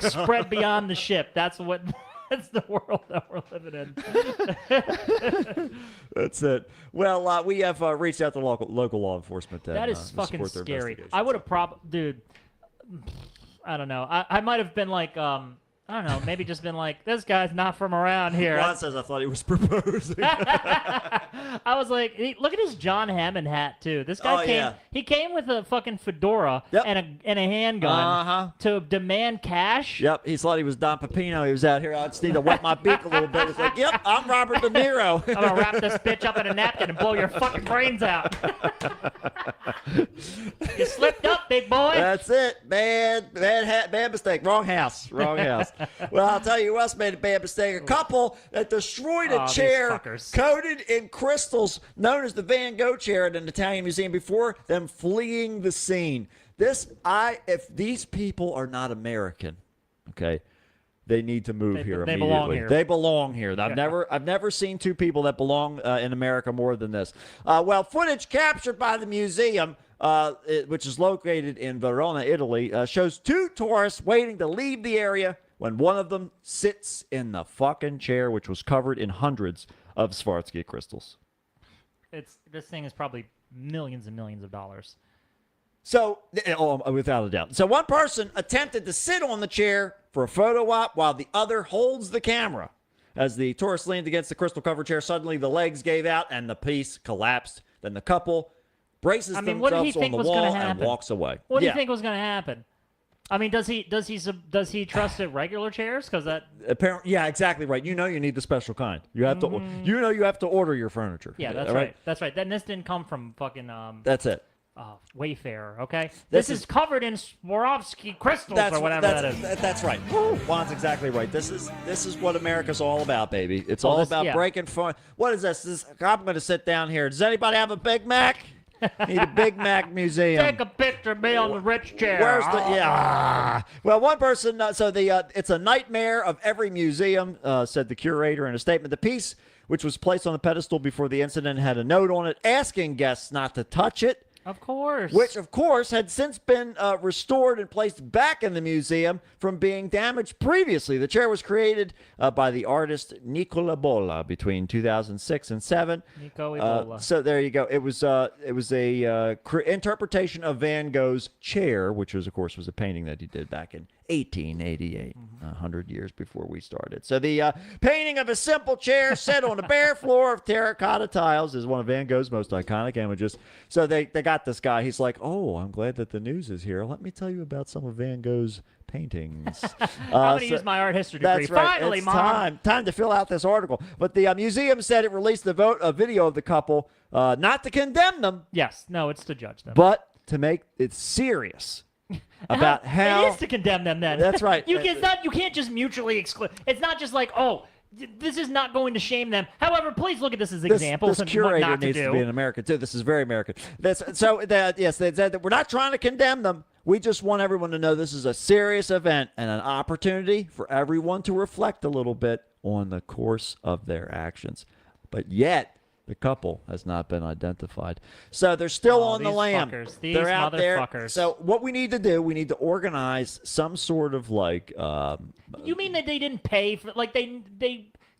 [SPEAKER 1] spread beyond the ship. That's what. That's the world that we're living in.
[SPEAKER 2] That's it. Well, we have reached out to local law enforcement.
[SPEAKER 1] That is fucking scary. I would have dude. I don't know. I might have been like, I don't know, maybe just been like, this guy's not from around here.
[SPEAKER 2] Ron says I thought he was proposing.
[SPEAKER 1] I was like, look at his John Hammond hat too. This guy came.
[SPEAKER 2] yeah.
[SPEAKER 1] He came with a fucking fedora
[SPEAKER 2] Yep.
[SPEAKER 1] and a handgun to demand cash.
[SPEAKER 2] Yep, he thought he was Don Pepino. He was out here. I just need to wet my beak a little bit. It's like, yep, I'm Robert De Niro.
[SPEAKER 1] I'm gonna wrap this bitch up in a napkin and blow your fucking brains out. You slipped up, big boy.
[SPEAKER 2] That's it. Bad mistake. Wrong house. Well, I'll tell you who else made a bad mistake. A couple that destroyed a
[SPEAKER 1] these
[SPEAKER 2] chair
[SPEAKER 1] fuckers.
[SPEAKER 2] coated in crystals known as the Van Gogh chair at an Italian museum before them fleeing the scene. If these people are not American, okay, They need to move here
[SPEAKER 1] they
[SPEAKER 2] immediately.
[SPEAKER 1] belong here.
[SPEAKER 2] They belong here. I've never seen two people that belong in America more than this. Well, footage captured by the museum, which is located in Verona, Italy, shows two tourists waiting to leave the area when one of them sits in the fucking chair, which was covered in hundreds of Swarovski crystals.
[SPEAKER 1] This thing is probably millions and millions of dollars.
[SPEAKER 2] So, without a doubt. So one person attempted to sit on the chair for a photo op while the other holds the camera. As the tourist leaned against the crystal-covered chair, suddenly the legs gave out and the piece collapsed. Then the couple braces
[SPEAKER 1] I mean, what did he
[SPEAKER 2] themselves on
[SPEAKER 1] think
[SPEAKER 2] the
[SPEAKER 1] was
[SPEAKER 2] wall
[SPEAKER 1] gonna
[SPEAKER 2] and
[SPEAKER 1] happen?
[SPEAKER 2] walks away.
[SPEAKER 1] What do you think was going to happen? I mean, does he trust at regular chairs? Because that
[SPEAKER 2] Apparently, yeah, exactly right. You know, you need the special kind. You have to. You know, you have to order your furniture.
[SPEAKER 1] yeah, that's
[SPEAKER 2] all
[SPEAKER 1] right. That's right. Then this didn't come from fucking
[SPEAKER 2] That's it.
[SPEAKER 1] Wayfarer. Okay,
[SPEAKER 2] This
[SPEAKER 1] this
[SPEAKER 2] is-
[SPEAKER 1] is covered in Swarovski crystals or whatever that is.
[SPEAKER 2] That's right. Juan's exactly right. This is what America's all about, baby. It's all about
[SPEAKER 1] yeah.
[SPEAKER 2] breaking fun. What is this? I'm going to sit down here. Does anybody have a Big Mac? Need a Big Mac museum.
[SPEAKER 1] Take a picture of me on the rich chair.
[SPEAKER 2] Where's the yeah? Well, one person. So it's a nightmare of every museum, said the curator in a statement. The piece, which was placed on the pedestal before the incident, had a note on it asking guests not to touch it.
[SPEAKER 1] Of course.
[SPEAKER 2] Which, of course, had since been restored and placed back in the museum from being damaged previously. The chair was created by the artist Nicola Bolla between 2006 and 2007.
[SPEAKER 1] Nico Ebola.
[SPEAKER 2] So there you go. It was a interpretation of Van Gogh's Chair, which was, of course, was a painting that he did back in 1888, 100 years before we started. So the painting of a simple chair set on a bare floor of terracotta tiles is one of Van Gogh's most iconic images. So they got this guy. He's like, oh, I'm glad that the news is here. Let me tell you about some of Van Gogh's paintings.
[SPEAKER 1] I'm going to use my art history degree.
[SPEAKER 2] That's right.
[SPEAKER 1] Finally,
[SPEAKER 2] it's
[SPEAKER 1] Mom.
[SPEAKER 2] time to fill out this article. But the museum said it released a video of the couple, not to condemn them,
[SPEAKER 1] Yes. No, it's to judge them.
[SPEAKER 2] but to make it serious about how
[SPEAKER 1] it is to condemn them. Then
[SPEAKER 2] That's right.
[SPEAKER 1] You can't just mutually exclude. It's not just like, oh, this is not going to shame them. However, please look at this as examples
[SPEAKER 2] This
[SPEAKER 1] and what
[SPEAKER 2] curator
[SPEAKER 1] not to
[SPEAKER 2] needs
[SPEAKER 1] do.
[SPEAKER 2] to be an American too. This is very American. Yes, they said that we're not trying to condemn them. We just want everyone to know this is a serious event and an opportunity for everyone to reflect a little bit on the course of their actions. But yet, the couple has not been identified. So they're still on the
[SPEAKER 1] these
[SPEAKER 2] lam.
[SPEAKER 1] fuckers. These
[SPEAKER 2] They're out there.
[SPEAKER 1] motherfuckers.
[SPEAKER 2] So what we need to do, we need to organize some sort of like
[SPEAKER 1] You mean that they didn't pay for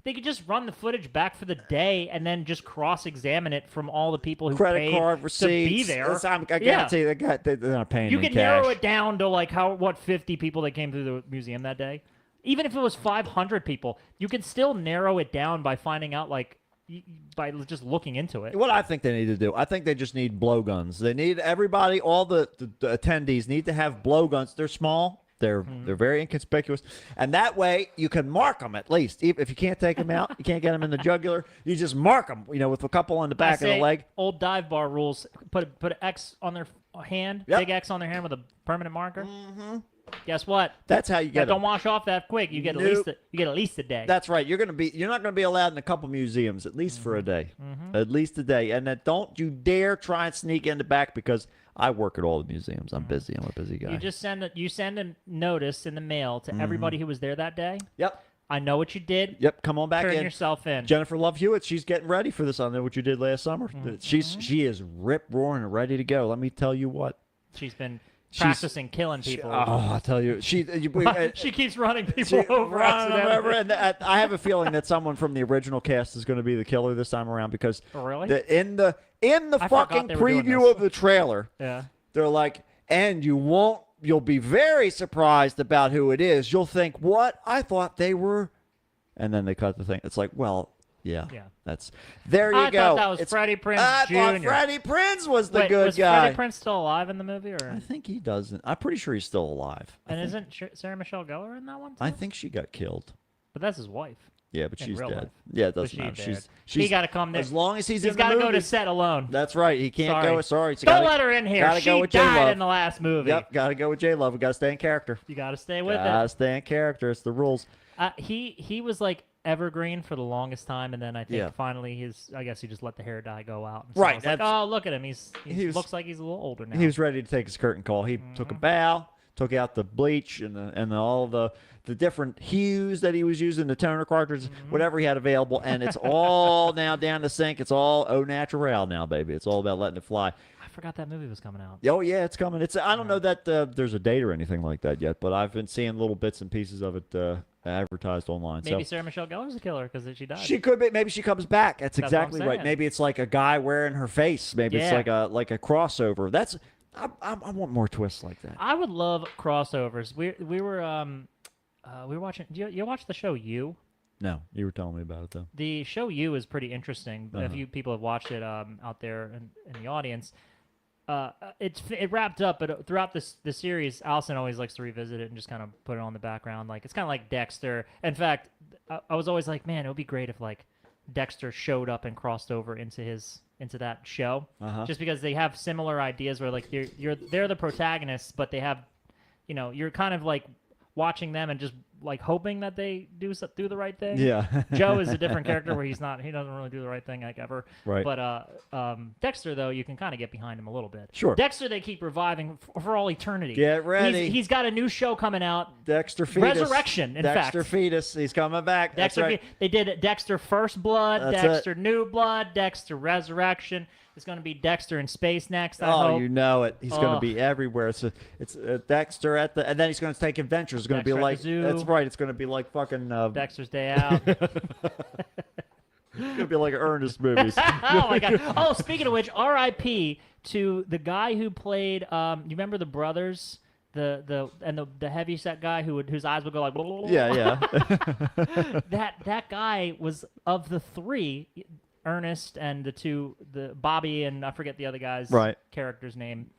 [SPEAKER 1] they could just run the footage back for the day and then just cross-examine it from all the people who
[SPEAKER 2] credit
[SPEAKER 1] paid
[SPEAKER 2] card
[SPEAKER 1] to
[SPEAKER 2] receipts.
[SPEAKER 1] be there.
[SPEAKER 2] I guarantee you they're not paying
[SPEAKER 1] You
[SPEAKER 2] in
[SPEAKER 1] can
[SPEAKER 2] cash.
[SPEAKER 1] narrow it down to like 50 people that came through the museum that day. Even if it was 500 people, you can still narrow it down by finding out by just looking into it.
[SPEAKER 2] What I think they need to do, I think they just need blowguns. They need everybody, all the attendees need to have blowguns. They're small. They're very inconspicuous, and that way you can mark them at least. If you can't take them out, you can't get them in the jugular. You just mark them, with a couple on the back of the leg.
[SPEAKER 1] Old dive bar rules: put an X on their hand,
[SPEAKER 2] Yep.
[SPEAKER 1] big X on their hand with a permanent marker. Mm-hmm. Guess what?
[SPEAKER 2] That's how you get
[SPEAKER 1] That don't
[SPEAKER 2] them.
[SPEAKER 1] wash off that quick. You get
[SPEAKER 2] Nope.
[SPEAKER 1] at least a day.
[SPEAKER 2] That's right. You're not gonna be allowed in a couple museums at least for a day, at least a day. And then don't you dare try and sneak in the back because I work at all the museums. I'm busy. I'm a busy guy.
[SPEAKER 1] You just send a notice in the mail to everybody who was there that day.
[SPEAKER 2] Yep.
[SPEAKER 1] I know what you did.
[SPEAKER 2] Yep. Come on back
[SPEAKER 1] Turn
[SPEAKER 2] in.
[SPEAKER 1] yourself in.
[SPEAKER 2] Jennifer Love Hewitt, she's getting ready for this. I know what you did last summer. She is rip roaring and ready to go. Let me tell you what.
[SPEAKER 1] She's been practicing killing people.
[SPEAKER 2] I tell you, she
[SPEAKER 1] keeps running people over accidentally.
[SPEAKER 2] and I have a feeling that someone from the original cast is going to be the killer this time around because
[SPEAKER 1] Oh, really?
[SPEAKER 2] in the
[SPEAKER 1] I forgot
[SPEAKER 2] fucking
[SPEAKER 1] they were doing
[SPEAKER 2] preview
[SPEAKER 1] this.
[SPEAKER 2] of the trailer,
[SPEAKER 1] Yeah.
[SPEAKER 2] they're like, and you'll be very surprised about who it is. You'll think, what? I thought they were, and then they cut the thing. It's like, well, yeah. That's there. You
[SPEAKER 1] I
[SPEAKER 2] go.
[SPEAKER 1] thought that was Freddie Prinze
[SPEAKER 2] I thought
[SPEAKER 1] Jr..
[SPEAKER 2] Freddie Prinze was the
[SPEAKER 1] Wait,
[SPEAKER 2] good
[SPEAKER 1] was
[SPEAKER 2] guy.
[SPEAKER 1] Freddie Prinze still alive in the movie, or
[SPEAKER 2] I think he doesn't. I'm pretty sure he's still alive.
[SPEAKER 1] and isn't Sarah Michelle Gellar in that one? Too?
[SPEAKER 2] I think she got killed.
[SPEAKER 1] But that's his wife.
[SPEAKER 2] Yeah, but
[SPEAKER 1] In
[SPEAKER 2] she's
[SPEAKER 1] real
[SPEAKER 2] dead.
[SPEAKER 1] life.
[SPEAKER 2] Yeah, it
[SPEAKER 1] But
[SPEAKER 2] doesn't matter.
[SPEAKER 1] dead.
[SPEAKER 2] She's
[SPEAKER 1] He got to come there.
[SPEAKER 2] as long as he's
[SPEAKER 1] got
[SPEAKER 2] in the
[SPEAKER 1] to go to
[SPEAKER 2] movie.
[SPEAKER 1] set alone.
[SPEAKER 2] That's right. He can't
[SPEAKER 1] Sorry.
[SPEAKER 2] go. Sorry.
[SPEAKER 1] Don't let her in here.
[SPEAKER 2] Gotta
[SPEAKER 1] She
[SPEAKER 2] go with
[SPEAKER 1] died
[SPEAKER 2] J-Love.
[SPEAKER 1] in the last movie.
[SPEAKER 2] Yep, gotta go with J Love. We gotta stay in character.
[SPEAKER 1] You got to stay with
[SPEAKER 2] Gotta
[SPEAKER 1] it.
[SPEAKER 2] stay in character. It's the rules.
[SPEAKER 1] He was like evergreen for the longest time, and then I think
[SPEAKER 2] Yeah.
[SPEAKER 1] finally I guess he just let the hair dye go out. And so
[SPEAKER 2] Right,
[SPEAKER 1] I was like,
[SPEAKER 2] that's-
[SPEAKER 1] oh, look at him. He
[SPEAKER 2] was-
[SPEAKER 1] looks like he's a little older now.
[SPEAKER 2] He was ready to take his curtain call. He took a bow took out the bleach and all the different hues that he was using, the toner cartridges, whatever he had available, and it's all now down the sink. It's all au naturel now, baby. It's all about letting it fly.
[SPEAKER 1] I forgot that movie was coming out.
[SPEAKER 2] Oh yeah, it's coming. I don't know that there's a date or anything like that yet, but I've been seeing little bits and pieces of it advertised online.
[SPEAKER 1] Maybe
[SPEAKER 2] so
[SPEAKER 1] Sarah Michelle Gellar's the killer because she died.
[SPEAKER 2] she could be. Maybe she comes back. That's
[SPEAKER 1] That's what I'm
[SPEAKER 2] exactly right.
[SPEAKER 1] saying.
[SPEAKER 2] Maybe it's like a guy wearing her face. Maybe it's
[SPEAKER 1] Yeah.
[SPEAKER 2] like a crossover. That's I want more twists like that.
[SPEAKER 1] I would love crossovers. We were watching. You watch the show You?
[SPEAKER 2] No, you were telling me about it though.
[SPEAKER 1] The show You is pretty interesting. A
[SPEAKER 2] Uh-huh.
[SPEAKER 1] few people have watched it out there in the audience. It wrapped up, but throughout the series, Allison always likes to revisit it and just kind of put it on the background. Like it's kind of like Dexter. In fact, I was always like, man, it would be great if like Dexter showed up and crossed over into that show, just because they have similar ideas where like they're the protagonists, but they have, you're kind of like watching them and just like hoping that they do the right thing.
[SPEAKER 2] Yeah.
[SPEAKER 1] Joe is a different character where he doesn't really do the right thing like ever.
[SPEAKER 2] Right.
[SPEAKER 1] But Dexter though, you can kind of get behind him a little bit.
[SPEAKER 2] Sure.
[SPEAKER 1] Dexter they keep reviving for all eternity.
[SPEAKER 2] Get ready.
[SPEAKER 1] He's got a new show coming out.
[SPEAKER 2] Dexter Fetus.
[SPEAKER 1] Resurrection, in fact.
[SPEAKER 2] Dexter Fetus. He's coming back. That's
[SPEAKER 1] Dexter.
[SPEAKER 2] right.
[SPEAKER 1] They did Dexter First Blood,
[SPEAKER 2] That's
[SPEAKER 1] Dexter New Blood, Dexter Resurrection. It's going to be Dexter in space next. I hope.
[SPEAKER 2] You know it. He's going to
[SPEAKER 1] Oh.
[SPEAKER 2] be everywhere. It's Dexter and then he's going to take adventures. It's going to be
[SPEAKER 1] Dexter at
[SPEAKER 2] like
[SPEAKER 1] the zoo.
[SPEAKER 2] that's right. It's going to be like fucking.
[SPEAKER 1] Dexter's Day Out.
[SPEAKER 2] It's going to be like Ernest movies.
[SPEAKER 1] Oh my god! Oh, speaking of which, R.I.P. to the guy who played. You remember the brothers, the heavy set guy whose eyes would go like.
[SPEAKER 2] Yeah.
[SPEAKER 1] That guy was of the three, Ernest and the Bobby and I forget the other guy's
[SPEAKER 2] Right.
[SPEAKER 1] character's name.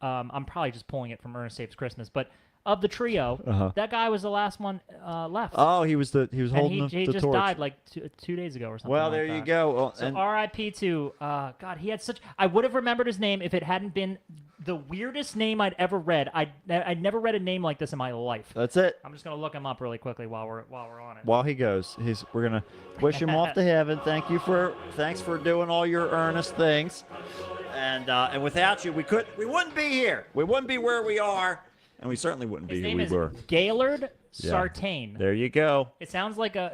[SPEAKER 1] I'm probably just pulling it from Ernest Saves Christmas, but of the trio, that guy was the last one left.
[SPEAKER 2] Oh, he was
[SPEAKER 1] and
[SPEAKER 2] holding
[SPEAKER 1] he
[SPEAKER 2] the
[SPEAKER 1] just
[SPEAKER 2] torch.
[SPEAKER 1] died like 2 days ago or something.
[SPEAKER 2] Well,
[SPEAKER 1] like
[SPEAKER 2] there you
[SPEAKER 1] that.
[SPEAKER 2] go. Well,
[SPEAKER 1] So
[SPEAKER 2] and
[SPEAKER 1] R.I.P. to God. He had such. I would have remembered his name if it hadn't been the weirdest name I'd ever read. I'd never read a name like this in my life.
[SPEAKER 2] that's it.
[SPEAKER 1] I'm just gonna look him up really quickly while we're on it.
[SPEAKER 2] While he goes, we're gonna wish him off to heaven. Thanks for doing all your earnest things, and without you, we wouldn't be here. We wouldn't be where we are, and we certainly wouldn't
[SPEAKER 1] His
[SPEAKER 2] be who
[SPEAKER 1] name
[SPEAKER 2] we
[SPEAKER 1] is
[SPEAKER 2] were.
[SPEAKER 1] Gaylord
[SPEAKER 2] Yeah.
[SPEAKER 1] Sartain.
[SPEAKER 2] There you go.
[SPEAKER 1] It sounds like a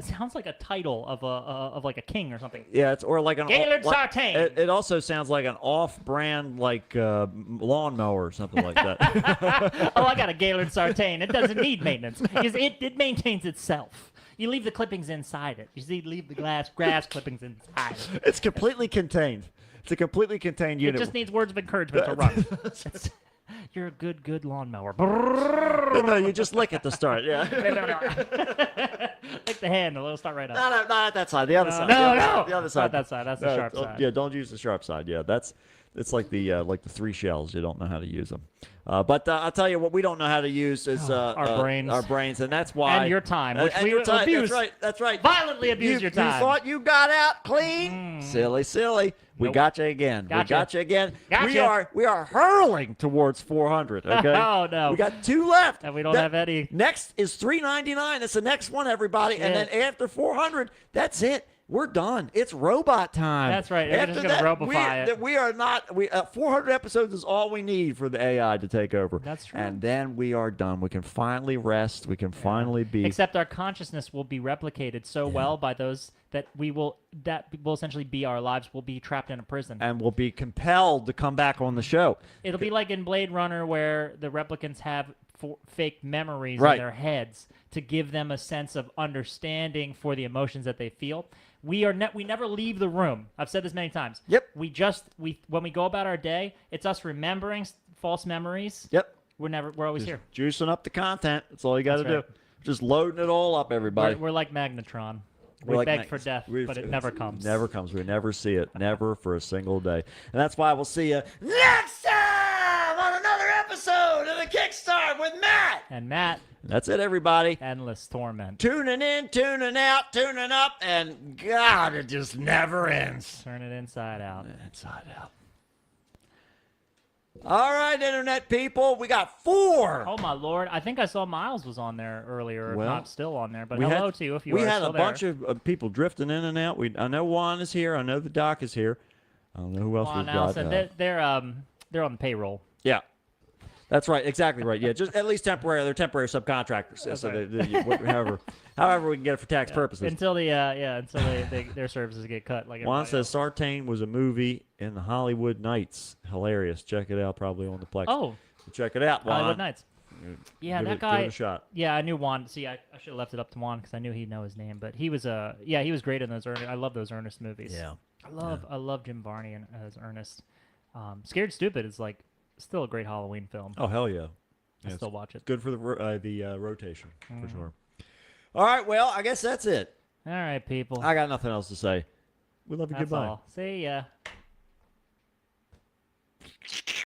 [SPEAKER 1] title of like a king or something.
[SPEAKER 2] Yeah, it's or like an
[SPEAKER 1] Gaylord
[SPEAKER 2] like,
[SPEAKER 1] Sartain.
[SPEAKER 2] It also sounds like an off-brand like lawnmower or something like that.
[SPEAKER 1] Oh, I got a Gaylord Sartain. It doesn't need maintenance because it maintains itself. You leave the clippings inside it. You see, leave the grass clippings inside it.
[SPEAKER 2] It's completely contained. It's a completely contained
[SPEAKER 1] It
[SPEAKER 2] unit.
[SPEAKER 1] just needs words of encouragement to run. You're a good lawnmower.
[SPEAKER 2] No, you just lick at the start. Yeah.
[SPEAKER 1] Lick the handle. It'll start right up.
[SPEAKER 2] No, not that side. The other side.
[SPEAKER 1] No,
[SPEAKER 2] The other
[SPEAKER 1] Not
[SPEAKER 2] side.
[SPEAKER 1] that side. That's the sharp side.
[SPEAKER 2] Yeah, don't use the sharp side. Yeah, it's like the three shells. You don't know how to use them. But I'll tell you what we don't know how to use is
[SPEAKER 1] Our brains.
[SPEAKER 2] Our brains, and that's why.
[SPEAKER 1] And your time, which
[SPEAKER 2] and
[SPEAKER 1] we
[SPEAKER 2] your time.
[SPEAKER 1] abuse.
[SPEAKER 2] That's right.
[SPEAKER 1] Violently abuse your time.
[SPEAKER 2] You thought you got out clean? Silly. We
[SPEAKER 1] Nope.
[SPEAKER 2] got you again.
[SPEAKER 1] Gotcha.
[SPEAKER 2] We got you again.
[SPEAKER 1] Gotcha.
[SPEAKER 2] We are hurling towards 400. Okay.
[SPEAKER 1] Oh, no.
[SPEAKER 2] We got 2 left.
[SPEAKER 1] And we don't have any.
[SPEAKER 2] Next is 399. That's the next one, everybody. And then
[SPEAKER 1] Shit.
[SPEAKER 2] after 400, that's it. We're done. It's robot time.
[SPEAKER 1] That's right. They're
[SPEAKER 2] After
[SPEAKER 1] just gonna
[SPEAKER 2] that,
[SPEAKER 1] robify it.
[SPEAKER 2] We are not. 400 episodes is all we need for the AI to take over.
[SPEAKER 1] That's true.
[SPEAKER 2] And then we are done. We can finally rest. We can finally be.
[SPEAKER 1] Except our consciousness will be replicated so well by those that will essentially be our lives. We'll be trapped in a prison.
[SPEAKER 2] and will be compelled to come back on the show.
[SPEAKER 1] It'll be like in Blade Runner where the replicants have fake memories
[SPEAKER 2] Right.
[SPEAKER 1] in their heads to give them a sense of understanding for the emotions that they feel. We never leave the room. I've said this many times.
[SPEAKER 2] Yep.
[SPEAKER 1] When we go about our day, it's us remembering false memories.
[SPEAKER 2] Yep.
[SPEAKER 1] We're always here.
[SPEAKER 2] Juicing up the content. That's all you got to
[SPEAKER 1] That's right.
[SPEAKER 2] do. Just loading it all up, everybody.
[SPEAKER 1] We're like Magnetron.
[SPEAKER 2] We're
[SPEAKER 1] We
[SPEAKER 2] like
[SPEAKER 1] beg
[SPEAKER 2] Max.
[SPEAKER 1] for death, but it never comes.
[SPEAKER 2] Never comes. We never see it. Never for a single day. And that's why we'll see you next time on another episode of the Kickstart with Matt.
[SPEAKER 1] And Matt,
[SPEAKER 2] That's it, everybody.
[SPEAKER 1] endless torment.
[SPEAKER 2] Tuning in, tuning out, tuning up, and God, it just never ends.
[SPEAKER 1] Turn it inside out.
[SPEAKER 2] Inside out. All right, Internet people, we got 4.
[SPEAKER 1] Oh my lord! I think I saw Miles was on there earlier,
[SPEAKER 2] Well,
[SPEAKER 1] if not still on there. But
[SPEAKER 2] We
[SPEAKER 1] hello
[SPEAKER 2] had-
[SPEAKER 1] to you if you
[SPEAKER 2] we
[SPEAKER 1] are
[SPEAKER 2] had
[SPEAKER 1] still
[SPEAKER 2] a
[SPEAKER 1] there.
[SPEAKER 2] bunch of people drifting in and out. I know Juan is here. I know the Doc is here. I don't know who else
[SPEAKER 1] Juan
[SPEAKER 2] we've got.
[SPEAKER 1] Allison, they're on the payroll.
[SPEAKER 2] Yeah. That's right. Exactly right. Yeah, just at least temporary. They're temporary subcontractors. So however we can get it for tax purposes.
[SPEAKER 1] Until their services get cut. Like
[SPEAKER 2] Juan
[SPEAKER 1] everybody
[SPEAKER 2] says
[SPEAKER 1] else.
[SPEAKER 2] Sartain was a movie in the Hollywood Nights. Hilarious. Check it out. Probably on the Plex.
[SPEAKER 1] Oh,
[SPEAKER 2] Check it out, Juan.
[SPEAKER 1] Hollywood Nights. Yeah,
[SPEAKER 2] Give
[SPEAKER 1] that
[SPEAKER 2] it
[SPEAKER 1] guy.
[SPEAKER 2] a shot.
[SPEAKER 1] Yeah, I knew Juan. See, I should have left it up to Juan because I knew he'd know his name. But he was he was great in those. I love those Ernest movies.
[SPEAKER 2] Yeah.
[SPEAKER 1] I love Jim Varney as Ernest. Scared Stupid is like still a great Halloween film.
[SPEAKER 2] Oh hell yeah.
[SPEAKER 1] I
[SPEAKER 2] Yeah,
[SPEAKER 1] still
[SPEAKER 2] it's
[SPEAKER 1] watch it.
[SPEAKER 2] Good for the rotation for sure. All right. Well, I guess that's it.
[SPEAKER 1] All right, people.
[SPEAKER 2] I got nothing else to say. We love you.
[SPEAKER 1] That's
[SPEAKER 2] Goodbye.
[SPEAKER 1] all. See ya.